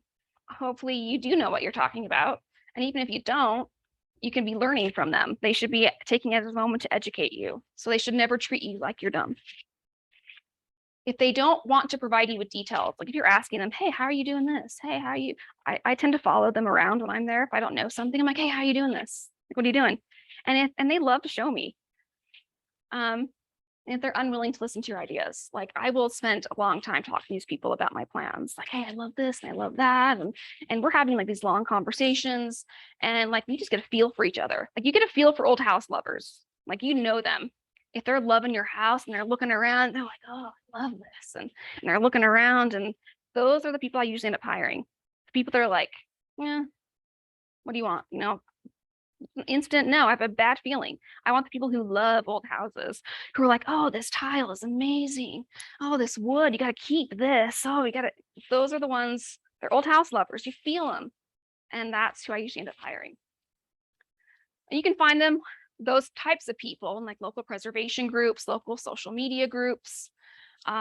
Speaker 2: hopefully you do know what you're talking about. And even if you don't, you can be learning from them. They should be taking it as a moment to educate you. So they should never treat you like you're dumb. If they don't want to provide you with details, like if you're asking them, hey, how are you doing this? Hey, how are you? I tend to follow them around when I'm there. If I don't know something, I'm like, hey, how are you doing this? Like, what are you doing? And they love to show me. If they're unwilling to listen to your ideas, like I will spend a long time talking to these people about my plans. Like, hey, I love this and I love that. And we're having like these long conversations and like, you just get a feel for each other. Like you get a feel for old house lovers. Like, you know them. If they're loving your house and they're looking around, they're like, oh, I love this. And they're looking around, and those are the people I usually end up hiring. The people that are like, yeah, what do you want? You know, instant no, I have a bad feeling. I want the people who love old houses, who are like, oh, this tile is amazing. Oh, this wood, you got to keep this. Oh, you got to, those are the ones, they're old house lovers. You feel them. And that's who I usually end up hiring. And you can find them, those types of people, in like local preservation groups, local social media groups, you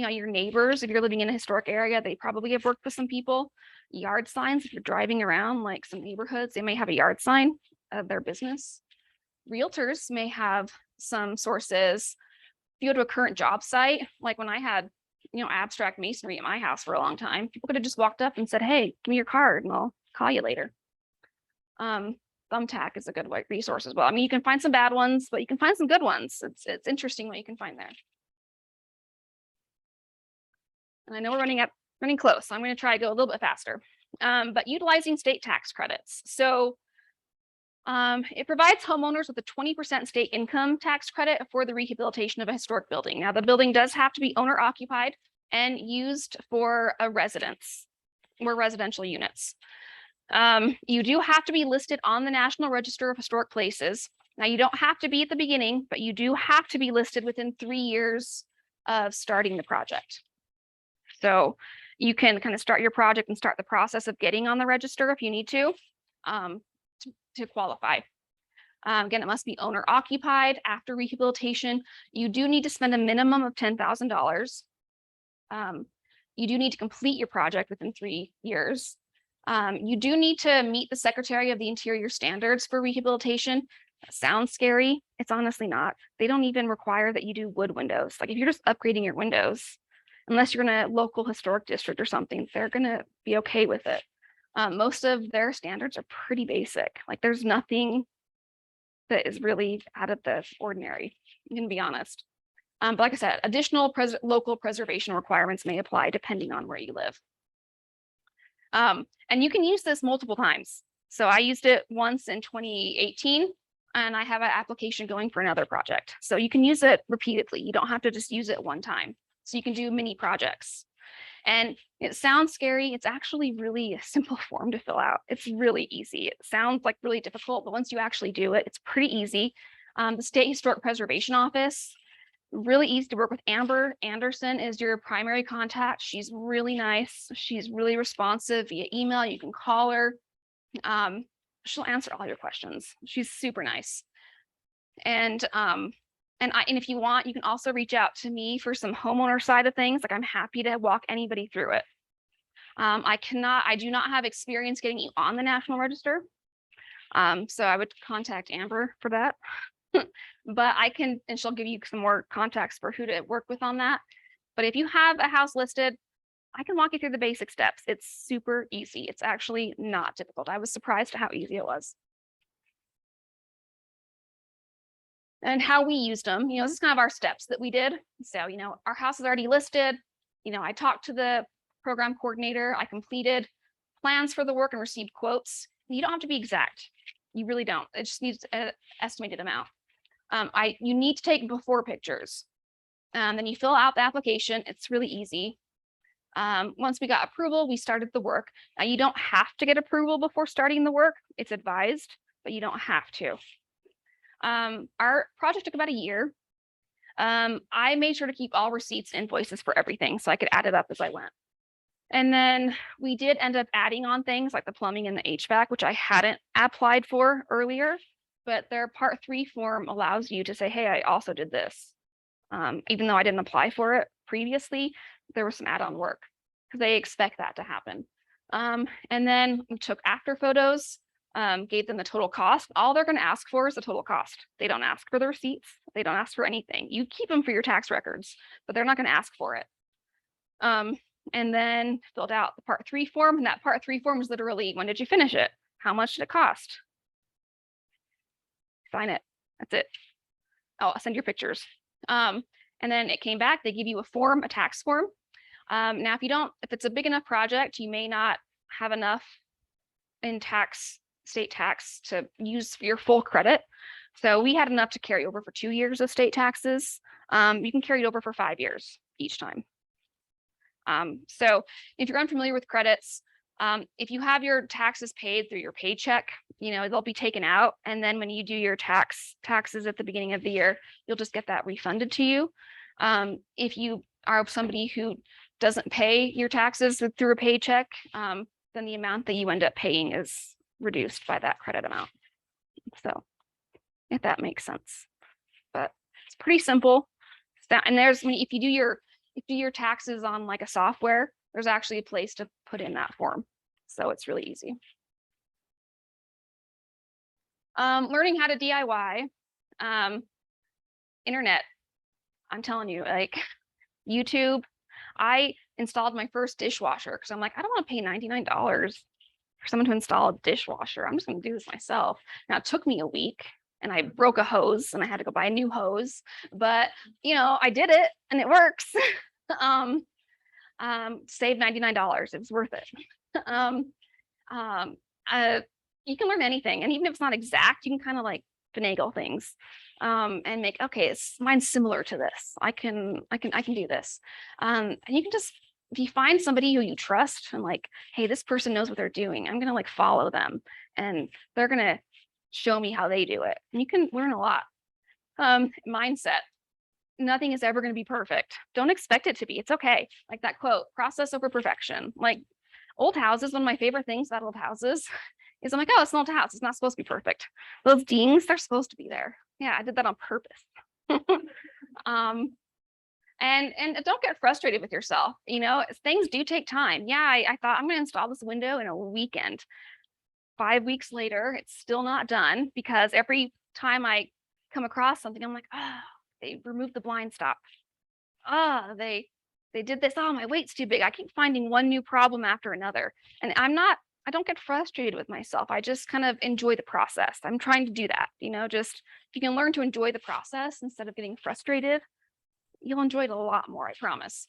Speaker 2: know, your neighbors. If you're living in a historic area, they probably have worked with some people. Yard signs, if you're driving around like some neighborhoods, they may have a yard sign of their business. Realtors may have some sources. If you go to a current job site, like when I had, you know, abstract masonry at my house for a long time, people could have just walked up and said, hey, give me your card and I'll call you later. Thumbtack is a good resource as well. I mean, you can find some bad ones, but you can find some good ones. It's interesting what you can find there. And I know we're running close, so I'm going to try to go a little bit faster. But utilizing state tax credits. So it provides homeowners with a 20% state income tax credit for the rehabilitation of a historic building. Now, the building does have to be owner occupied and used for a residence or residential units. You do have to be listed on the National Register of Historic Places. Now, you don't have to be at the beginning, but you do have to be listed within 3 years of starting the project. So you can kind of start your project and start the process of getting on the register if you need to qualify. Again, it must be owner occupied. After rehabilitation, you do need to spend a minimum of $10,000. You do need to complete your project within 3 years. You do need to meet the Secretary of the Interior standards for rehabilitation. That sounds scary. It's honestly not. They don't even require that you do wood windows. Like if you're just upgrading your windows, unless you're in a local historic district or something, they're going to be okay with it. Most of their standards are pretty basic. Like there's nothing that is really out of the ordinary, I'm going to be honest. But like I said, additional local preservation requirements may apply depending on where you live. And you can use this multiple times. So I used it once in 2018, and I have an application going for another project. So you can use it repeatedly. You don't have to just use it one time. So you can do mini projects. And it sounds scary. It's actually really a simple form to fill out. It's really easy. It sounds like really difficult, but once you actually do it, it's pretty easy. The State Historic Preservation Office, really easy to work with. Amber Anderson is your primary contact. She's really nice. She's really responsive via email. You can call her. She'll answer all your questions. She's super nice. And if you want, you can also reach out to me for some homeowner side of things. Like I'm happy to walk anybody through it. I do not have experience getting you on the National Register. So I would contact Amber for that. But I can, and she'll give you some more contacts for who to work with on that. But if you have a house listed, I can walk you through the basic steps. It's super easy. It's actually not difficult. I was surprised at how easy it was. And how we used them, this is kind of our steps that we did. So, our house is already listed. I talked to the program coordinator. I completed plans for the work and received quotes. You don't have to be exact. You really don't. It just needs an estimated amount. You need to take before pictures. Then you fill out the application. It's really easy. Once we got approval, we started the work. Now you don't have to get approval before starting the work. It's advised, but you don't have to. Our project took about a year. I made sure to keep all receipts and invoices for everything so I could add it up as I went. And then we did end up adding on things like the plumbing and the HVAC, which I hadn't applied for earlier, but their Part 3 form allows you to say, hey, I also did this. Even though I didn't apply for it previously, there was some add-on work because they expect that to happen. And then we took after photos, gave them the total cost. All they're going to ask for is the total cost. They don't ask for the receipts. They don't ask for anything. You keep them for your tax records, but they're not going to ask for it. And then filled out the Part 3 form. And that Part 3 form was literally, when did you finish it? How much did it cost? Sign it. That's it. Oh, I'll send your pictures. And then it came back. They give you a form, a tax form. Now, if it's a big enough project, you may not have enough in state tax to use your full credit. So we had enough to carry over for 2 years of state taxes. You can carry it over for 5 years each time. So if you're unfamiliar with credits, if you have your taxes paid through your paycheck, they'll be taken out. And then when you do your taxes at the beginning of the year, you'll just get that refunded to you. If you are somebody who doesn't pay your taxes through a paycheck, then the amount that you end up paying is reduced by that credit amount. So if that makes sense, but it's pretty simple. And if you do your taxes on like a software, there's actually a place to put in that form. So it's really easy. Learning how to DIY, internet. I'm telling you, like YouTube. I installed my first dishwasher because I'm like, I don't want to pay $99 for someone to install a dishwasher. I'm just going to do this myself. Now it took me a week and I broke a hose and I had to go buy a new hose, but I did it and it works. Saved $99. It was worth it. You can learn anything, and even if it's not exact, you can kind of like finagle things and make, okay, mine's similar to this. I can do this. And you can just, if you find somebody who you trust and like, hey, this person knows what they're doing, I'm gonna like follow them and they're gonna show me how they do it. And you can learn a lot. Mindset. Nothing is ever going to be perfect. Don't expect it to be. It's okay. Like that quote, process over perfection. Like old houses, one of my favorite things about old houses is I'm like, oh, it's an old house. It's not supposed to be perfect. Those dings, they're supposed to be there. Yeah, I did that on purpose. And don't get frustrated with yourself. Things do take time. Yeah, I thought I'm going to install this window in a weekend. 5 weeks later, it's still not done because every time I come across something, I'm like, oh, they removed the blind stop. Oh, they did this. Oh, my weight's too big. I keep finding one new problem after another. And I don't get frustrated with myself. I just kind of enjoy the process. I'm trying to do that, just if you can learn to enjoy the process instead of getting frustrated, you'll enjoy it a lot more, I promise.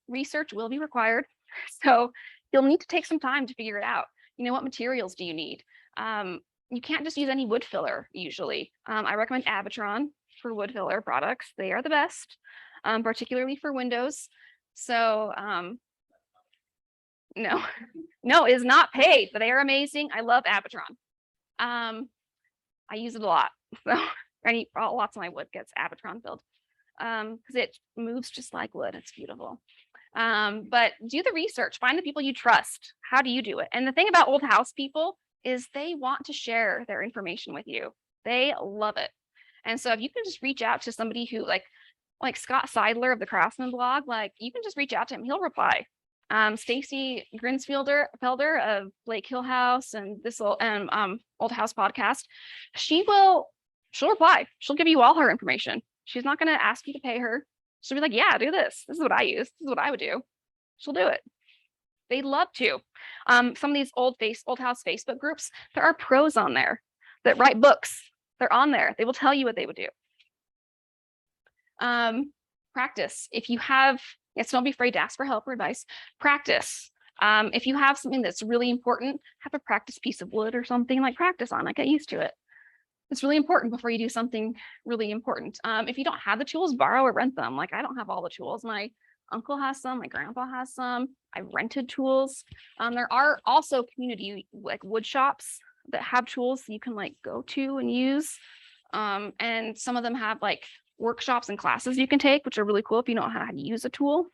Speaker 2: Research will be required. So you'll need to take some time to figure it out. What materials do you need? You can't just use any wood filler usually. I recommend Avatron for wood filler products. They are the best, particularly for windows. So no, it is not paid, but they are amazing. I love Avatron. I use it a lot. So lots of my wood gets Avatron filled because it moves just like wood. It's beautiful. But do the research, find the people you trust. How do you do it? And the thing about old house people is they want to share their information with you. They love it. And so if you can just reach out to somebody who like Scott Seidler of the Craftsman blog, like you can just reach out to him, he'll reply. Stacy Grinsfelder of Blake Hill House and Old House podcast, she'll reply. She'll give you all her information. She's not going to ask you to pay her. She'll be like, yeah, do this. This is what I use. This is what I would do. She'll do it. They'd love to. Some of these old house Facebook groups, there are pros on there that write books. They're on there. They will tell you what they would do. Practice. If you have, yes, don't be afraid to ask for help or advice. Practice. If you have something that's really important, have a practice piece of wood or something, like practice on it. Get used to it. It's really important before you do something really important. If you don't have the tools, borrow or rent them. Like I don't have all the tools. My uncle has some, my grandpa has some. I rented tools. There are also community like wood shops that have tools you can like go to and use. And some of them have like workshops and classes you can take, which are really cool if you don't know how to use a tool.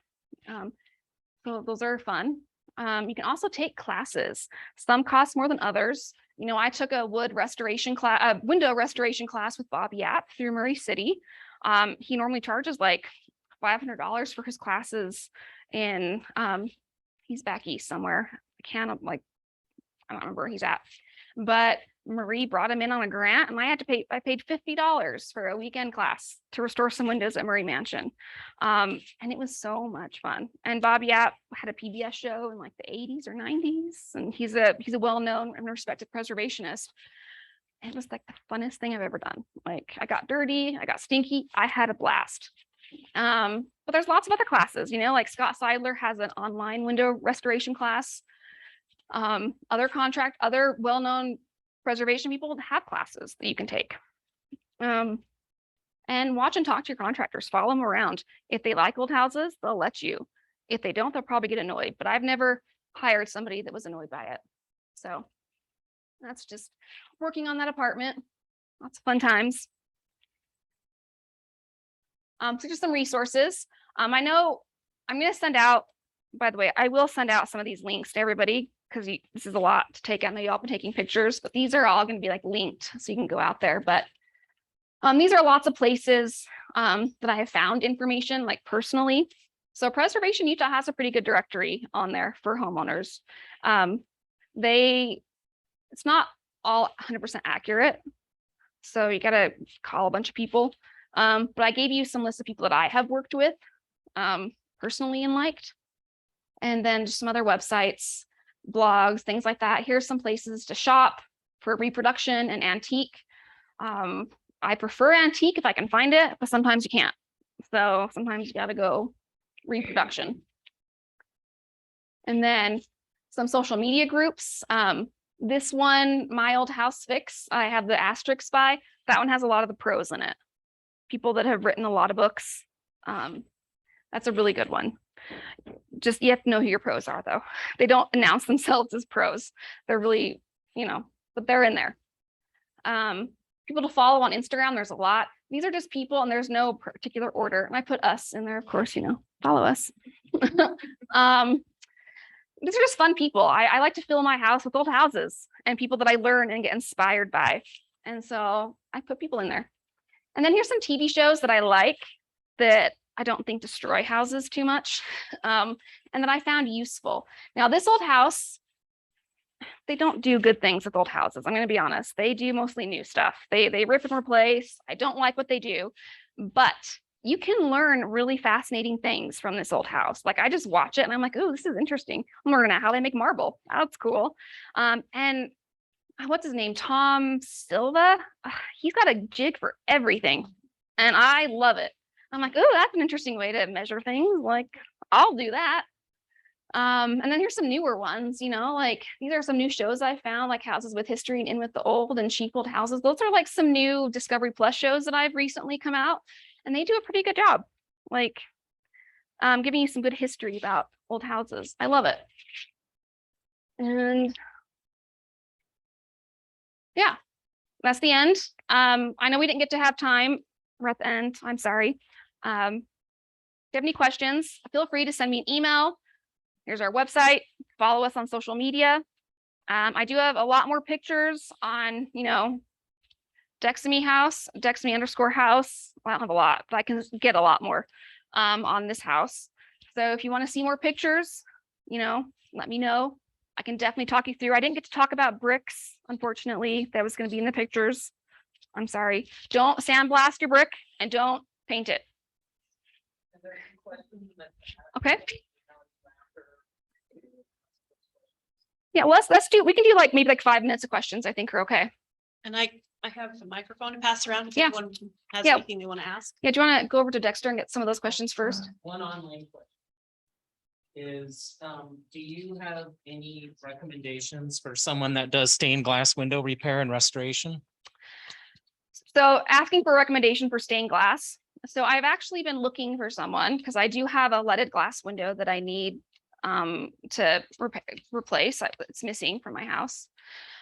Speaker 2: So those are fun. You can also take classes. Some cost more than others. You know, I took a wood restoration class, a window restoration class with Bob Yap through Murray City. He normally charges like $500 for his classes, and he's back east somewhere. I don't remember where he's at, but Marie brought him in on a grant, and I paid $50 for a weekend class to restore some windows at Murray Mansion. And it was so much fun. And Bob Yap had a PBS show in like the 80s or 90s, and he's a well-known and respected preservationist. It was like the funnest thing I've ever done. Like I got dirty, I got stinky, I had a blast. But there's lots of other classes, you know, like Scott Seidler has an online window restoration class. Other well-known preservation people have classes that you can take. And watch and talk to your contractors, follow them around. If they like old houses, they'll let you. If they don't, they'll probably get annoyed, but I've never hired somebody that was annoyed by it. So that's just working on that apartment. Lots of fun times. So just some resources. I know I'm going to send out, by the way, I will send out some of these links to everybody because this is a lot to take. I know y'all been taking pictures, but these are all going to be like linked so you can go out there. But these are lots of places that I have found information like personally. So Preservation Utah has a pretty good directory on there for homeowners. It's not all 100% accurate, so you got to call a bunch of people. But I gave you some lists of people that I have worked with personally and liked, and then just some other websites, blogs, things like that. Here's some places to shop for reproduction and antique. I prefer antique if I can find it, but sometimes you can't. So sometimes you got to go reproduction. And then some social media groups. This one, My Old House Fix, I have the asterisk by. That one has a lot of the pros in it. People that have written a lot of books. That's a really good one. Just you have to know who your pros are, though. They don't announce themselves as pros. They're really, but they're in there. People to follow on Instagram, there's a lot. These are just people, and there's no particular order. And I put us in there, of course, follow us. These are just fun people. I like to fill my house with old houses and people that I learn and get inspired by. And so I put people in there. And then here's some TV shows that I like that I don't think destroy houses too much, and that I found useful. Now, this old house, they don't do good things with old houses. I'm going to be honest. They do mostly new stuff. They rip and replace. I don't like what they do, but you can learn really fascinating things from this old house. Like I just watch it and I'm like, oh, this is interesting. I'm learning how they make marble. That's cool. And what's his name? Tom Silva. He's got a jig for everything. And I love it. I'm like, oh, that's an interesting way to measure things. Like, I'll do that. And then here's some newer ones, like these are some new shows I found, like Houses with History and In with the Old and Cheap Old Houses. Those are like some new Discovery Plus shows that I've recently come out, and they do a pretty good job, like giving you some good history about old houses. I love it. And yeah, that's the end. I know we didn't get to have time. We're at the end. I'm sorry. If you have any questions, feel free to send me an email. Here's our website. Follow us on social media. I do have a lot more pictures on, Dexamy House, Dexamy_house. Well, I don't have a lot, but I can get a lot more on this house. So if you want to see more pictures, let me know. I can definitely talk you through. I didn't get to talk about bricks, unfortunately. That was going to be in the pictures. I'm sorry. Don't sandblast your brick and don't paint it. Okay. Yeah, well, we can do maybe 5 minutes of questions. I think are okay.
Speaker 1: And I have the microphone to pass around if
Speaker 2: Yeah.
Speaker 1: anyone has anything they want to ask.
Speaker 2: Yeah, do you want to go over to Dexter and get some of those questions first?
Speaker 3: One online question is, do you have any recommendations for someone that does stained glass window repair and restoration?
Speaker 2: So asking for a recommendation for stained glass. So I've actually been looking for someone because I do have a leaded glass window that I need to replace. It's missing from my house.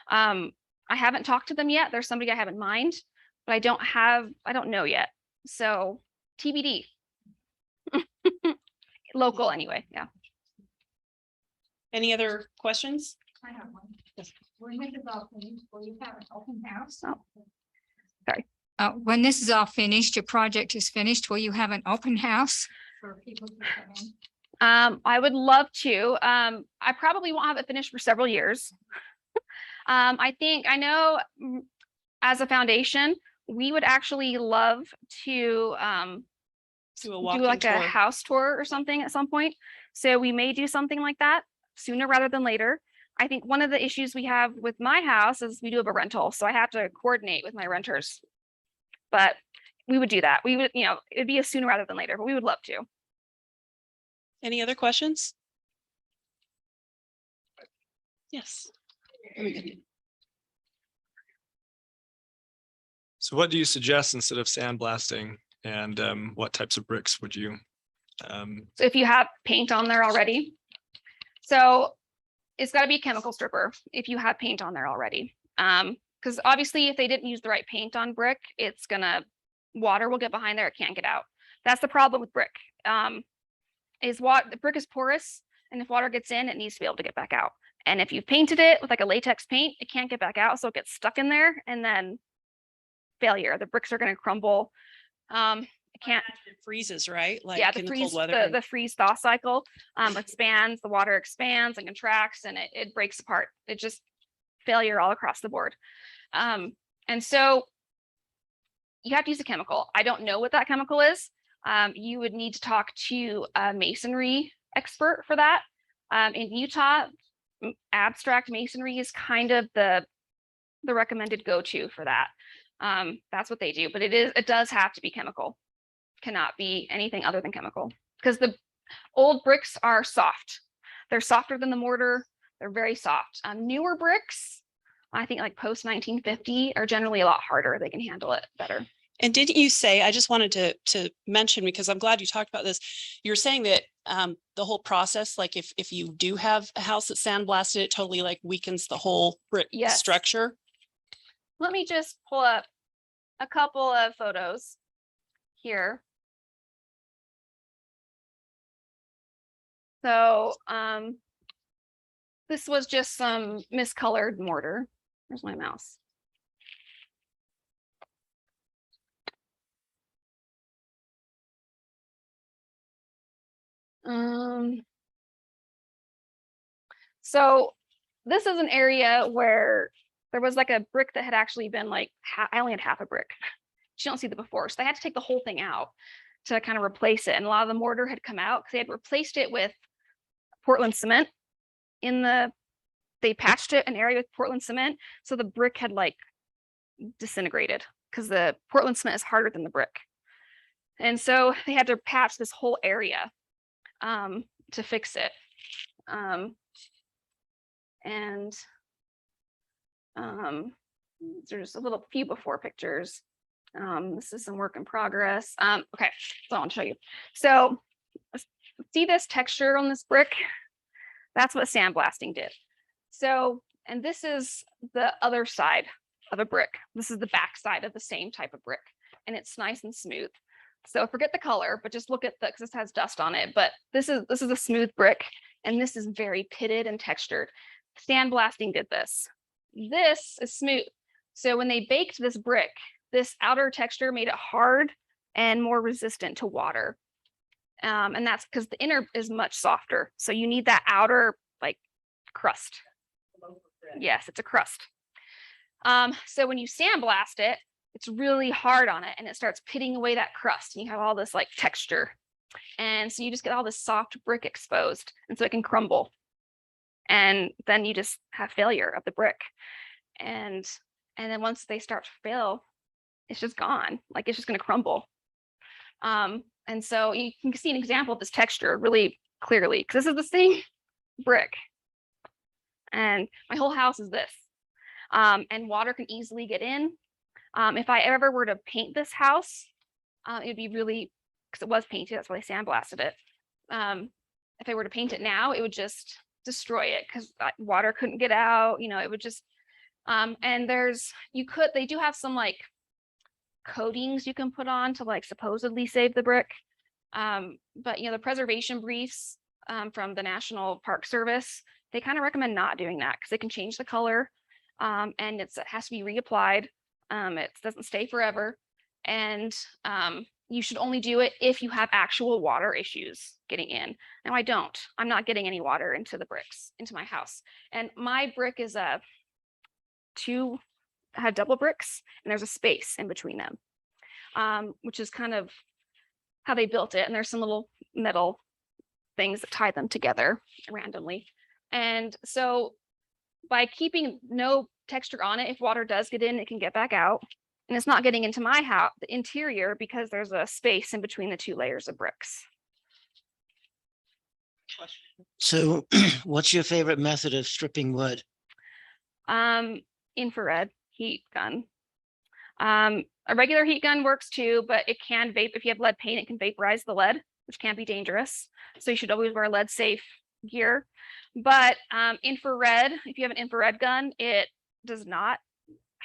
Speaker 2: I haven't talked to them yet. There's somebody I have in mind, but I don't know yet. So TBD. Local anyway, yeah.
Speaker 1: Any other questions?
Speaker 4: I have one. When this is all finished, will you have an open house?
Speaker 2: Oh.
Speaker 4: When this is all finished, your project is finished, will you have an open house for people to come in?
Speaker 2: I would love to. I probably won't have it finished for several years. I know as a foundation, we would actually love to
Speaker 1: Do a
Speaker 2: do
Speaker 1: walking
Speaker 2: like a
Speaker 1: tour.
Speaker 2: house tour or something at some point. So we may do something like that sooner rather than later. I think one of the issues we have with my house is we do have a rental, so I have to coordinate with my renters. But we would do that. We would, it'd be a sooner rather than later, but we would love to.
Speaker 1: Any other questions? Yes.
Speaker 5: So what do you suggest instead of sandblasting, and what types of bricks would you?
Speaker 2: So if you have paint on there already. So it's got to be a chemical stripper if you have paint on there already. Because obviously if they didn't use the right paint on brick, water will get behind there, it can't get out. That's the problem with brick. The brick is porous, and if water gets in, it needs to be able to get back out. And if you've painted it with like a latex paint, it can't get back out, so it gets stuck in there, and then failure. The bricks are going to crumble. It can't.
Speaker 1: It freezes, right? Like
Speaker 2: Yeah,
Speaker 1: in the cold weather.
Speaker 2: the freeze thaw cycle expands, the water expands and contracts, and it breaks apart. It just failure all across the board. And so you have to use a chemical. I don't know what that chemical is. You would need to talk to a masonry expert for that. In Utah, abstract masonry is kind of the recommended go-to for that. That's what they do, but it does have to be chemical. Cannot be anything other than chemical, because the old bricks are soft. They're softer than the mortar. They're very soft. Newer bricks, I think like post 1950, are generally a lot harder. They can handle it better.
Speaker 1: And didn't you say, I just wanted to mention, because I'm glad you talked about this. You're saying that the whole process, like if you do have a house that's sandblasted, it totally like weakens the whole brick
Speaker 2: Yes.
Speaker 1: structure.
Speaker 2: Let me just pull up a couple of photos here. So this was just some miscolored mortar. Where's my mouse? So this is an area where there was like a brick that had actually been like, I only had half a brick. You don't see the before. So they had to take the whole thing out to kind of replace it. And a lot of the mortar had come out because they had replaced it with Portland cement. They patched it an area with Portland cement. So the brick had like disintegrated because the Portland cement is harder than the brick. And so they had to patch this whole area to fix it. There's a little few before pictures. This is some work in progress. Okay, so I want to show you. So see this texture on this brick? That's what sandblasting did. So, and this is the other side of a brick. This is the back side of the same type of brick, and it's nice and smooth. So forget the color, but just look at because this has dust on it. But this is a smooth brick, and this is very pitted and textured. Sandblasting did this. This is smooth. So when they baked this brick, this outer texture made it hard and more resistant to water. And that's because the inner is much softer. So you need that outer like crust. Yes, it's a crust. So when you sandblast it, it's really hard on it and it starts pitting away that crust, and you have all this like texture. And so you just get all this soft brick exposed, and so it can crumble. And then you just have failure of the brick. And then once they start to fail, it's just gone. Like it's just going to crumble. And so you can see an example of this texture really clearly, because this is the same brick. And my whole house is this. And water can easily get in. If I ever were to paint this house, it'd be really, because it was painted, that's why they sandblasted it. If I were to paint it now, it would just destroy it because water couldn't get out, it would just, and they do have some like coatings you can put on to like supposedly save the brick. But the preservation briefs from the National Park Service, they kind of recommend not doing that because they can change the color, and it has to be reapplied. It doesn't stay forever, and you should only do it if you have actual water issues getting in. Now I don't. I'm not getting any water into the bricks into my house, and my brick is had double bricks, and there's a space in between them, which is kind of how they built it. And there's some little metal things that tie them together randomly. And so by keeping no texture on it, if water does get in, it can get back out. And it's not getting into my house, the interior, because there's a space in between the two layers of bricks.
Speaker 6: So what's your favorite method of stripping wood?
Speaker 2: Infrared heat gun. A regular heat gun works too, but it can if you have lead paint, it can vaporize the lead, which can be dangerous. So you should always wear lead safe gear. But infrared, if you have an infrared gun, it does not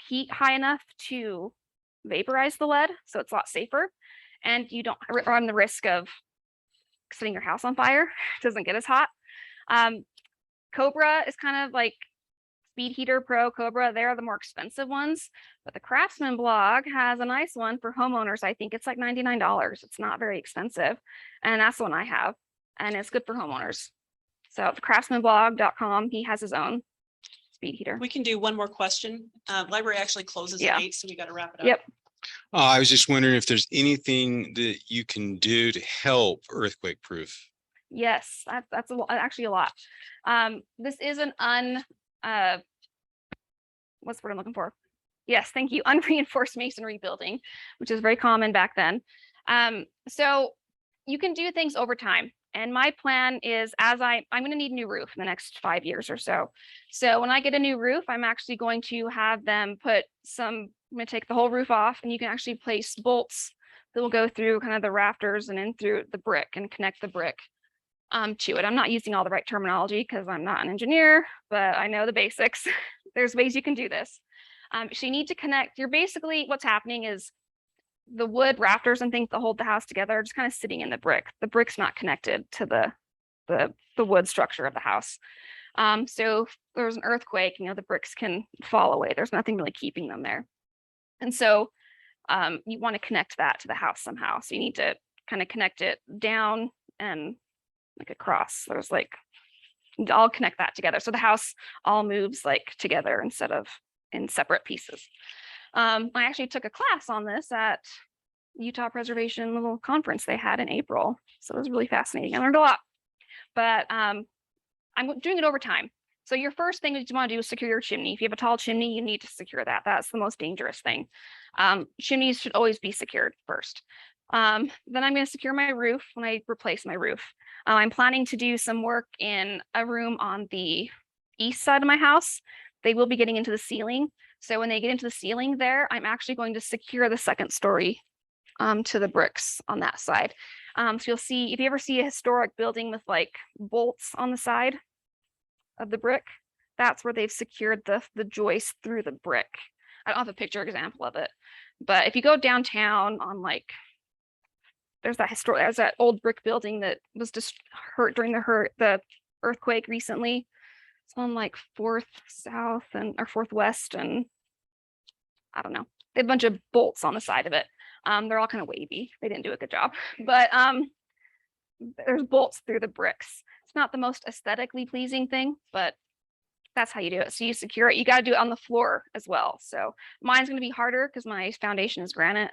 Speaker 2: heat high enough to vaporize the lead. So it's a lot safer. And you don't run the risk of setting your house on fire. It doesn't get as hot. Cobra is kind of like Speed Heater Pro, Cobra. They're the more expensive ones, but the Craftsman blog has a nice one for homeowners. I think it's like $99. It's not very expensive, and that's the one I have, and it's good for homeowners. So craftsmanblog.com, he has his own speed heater.
Speaker 1: We can do one more question. Library actually closes at 8, so we got to wrap it up.
Speaker 2: Yep.
Speaker 7: I was just wondering if there's anything that you can do to help earthquake proof.
Speaker 2: Yes, that's actually a lot. This is an what's the word I'm looking for? Yes, thank you. Unreinforced masonry building, which is very common back then. So you can do things over time. And my plan is I'm going to need a new roof in the next 5 years or so. So when I get a new roof, I'm actually going to have them I'm going to take the whole roof off, and you can actually place bolts that will go through kind of the rafters and in through the brick and connect the brick to it. I'm not using all the right terminology because I'm not an engineer, but I know the basics. There's ways you can do this. So you need to connect. Basically what's happening is the wood rafters and things that hold the house together are just kind of sitting in the brick. The brick's not connected to the wood structure of the house. So if there's an earthquake, the bricks can fall away. There's nothing really keeping them there. And so you want to connect that to the house somehow. So you need to kind of connect it down and like across. There's like, I'll connect that together. So the house all moves like together instead of in separate pieces. I actually took a class on this at Utah Preservation little conference they had in April. So it was really fascinating. I learned a lot, but I'm doing it over time. So your first thing that you want to do is secure your chimney. If you have a tall chimney, you need to secure that. That's the most dangerous thing. Chimneys should always be secured first. Then I'm going to secure my roof when I replace my roof. I'm planning to do some work in a room on the east side of my house. They will be getting into the ceiling. So when they get into the ceiling there, I'm actually going to secure the second story to the bricks on that side. So you'll see, if you ever see a historic building with like bolts on the side of the brick, that's where they've secured the joist through the brick. I don't have a picture example of it, but if you go downtown on like, there's that old brick building that was just hurt during the earthquake recently. It's on like 4th South or 4th West, and I don't know. They have a bunch of bolts on the side of it. They're all kind of wavy. They didn't do a good job, but there's bolts through the bricks. It's not the most aesthetically pleasing thing, but that's how you do it. So you secure it. You got to do it on the floor as well. So mine's going to be harder because my foundation is granite.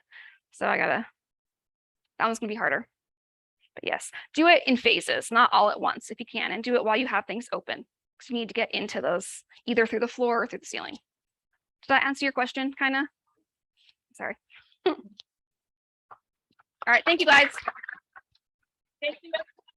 Speaker 2: So that one's going to be harder. But yes, do it in phases, not all at once if you can, and do it while you have things open, because you need to get into those either through the floor or through the ceiling. Did that answer your question, kind of? Sorry. All right, thank you guys.
Speaker 1: Thank you.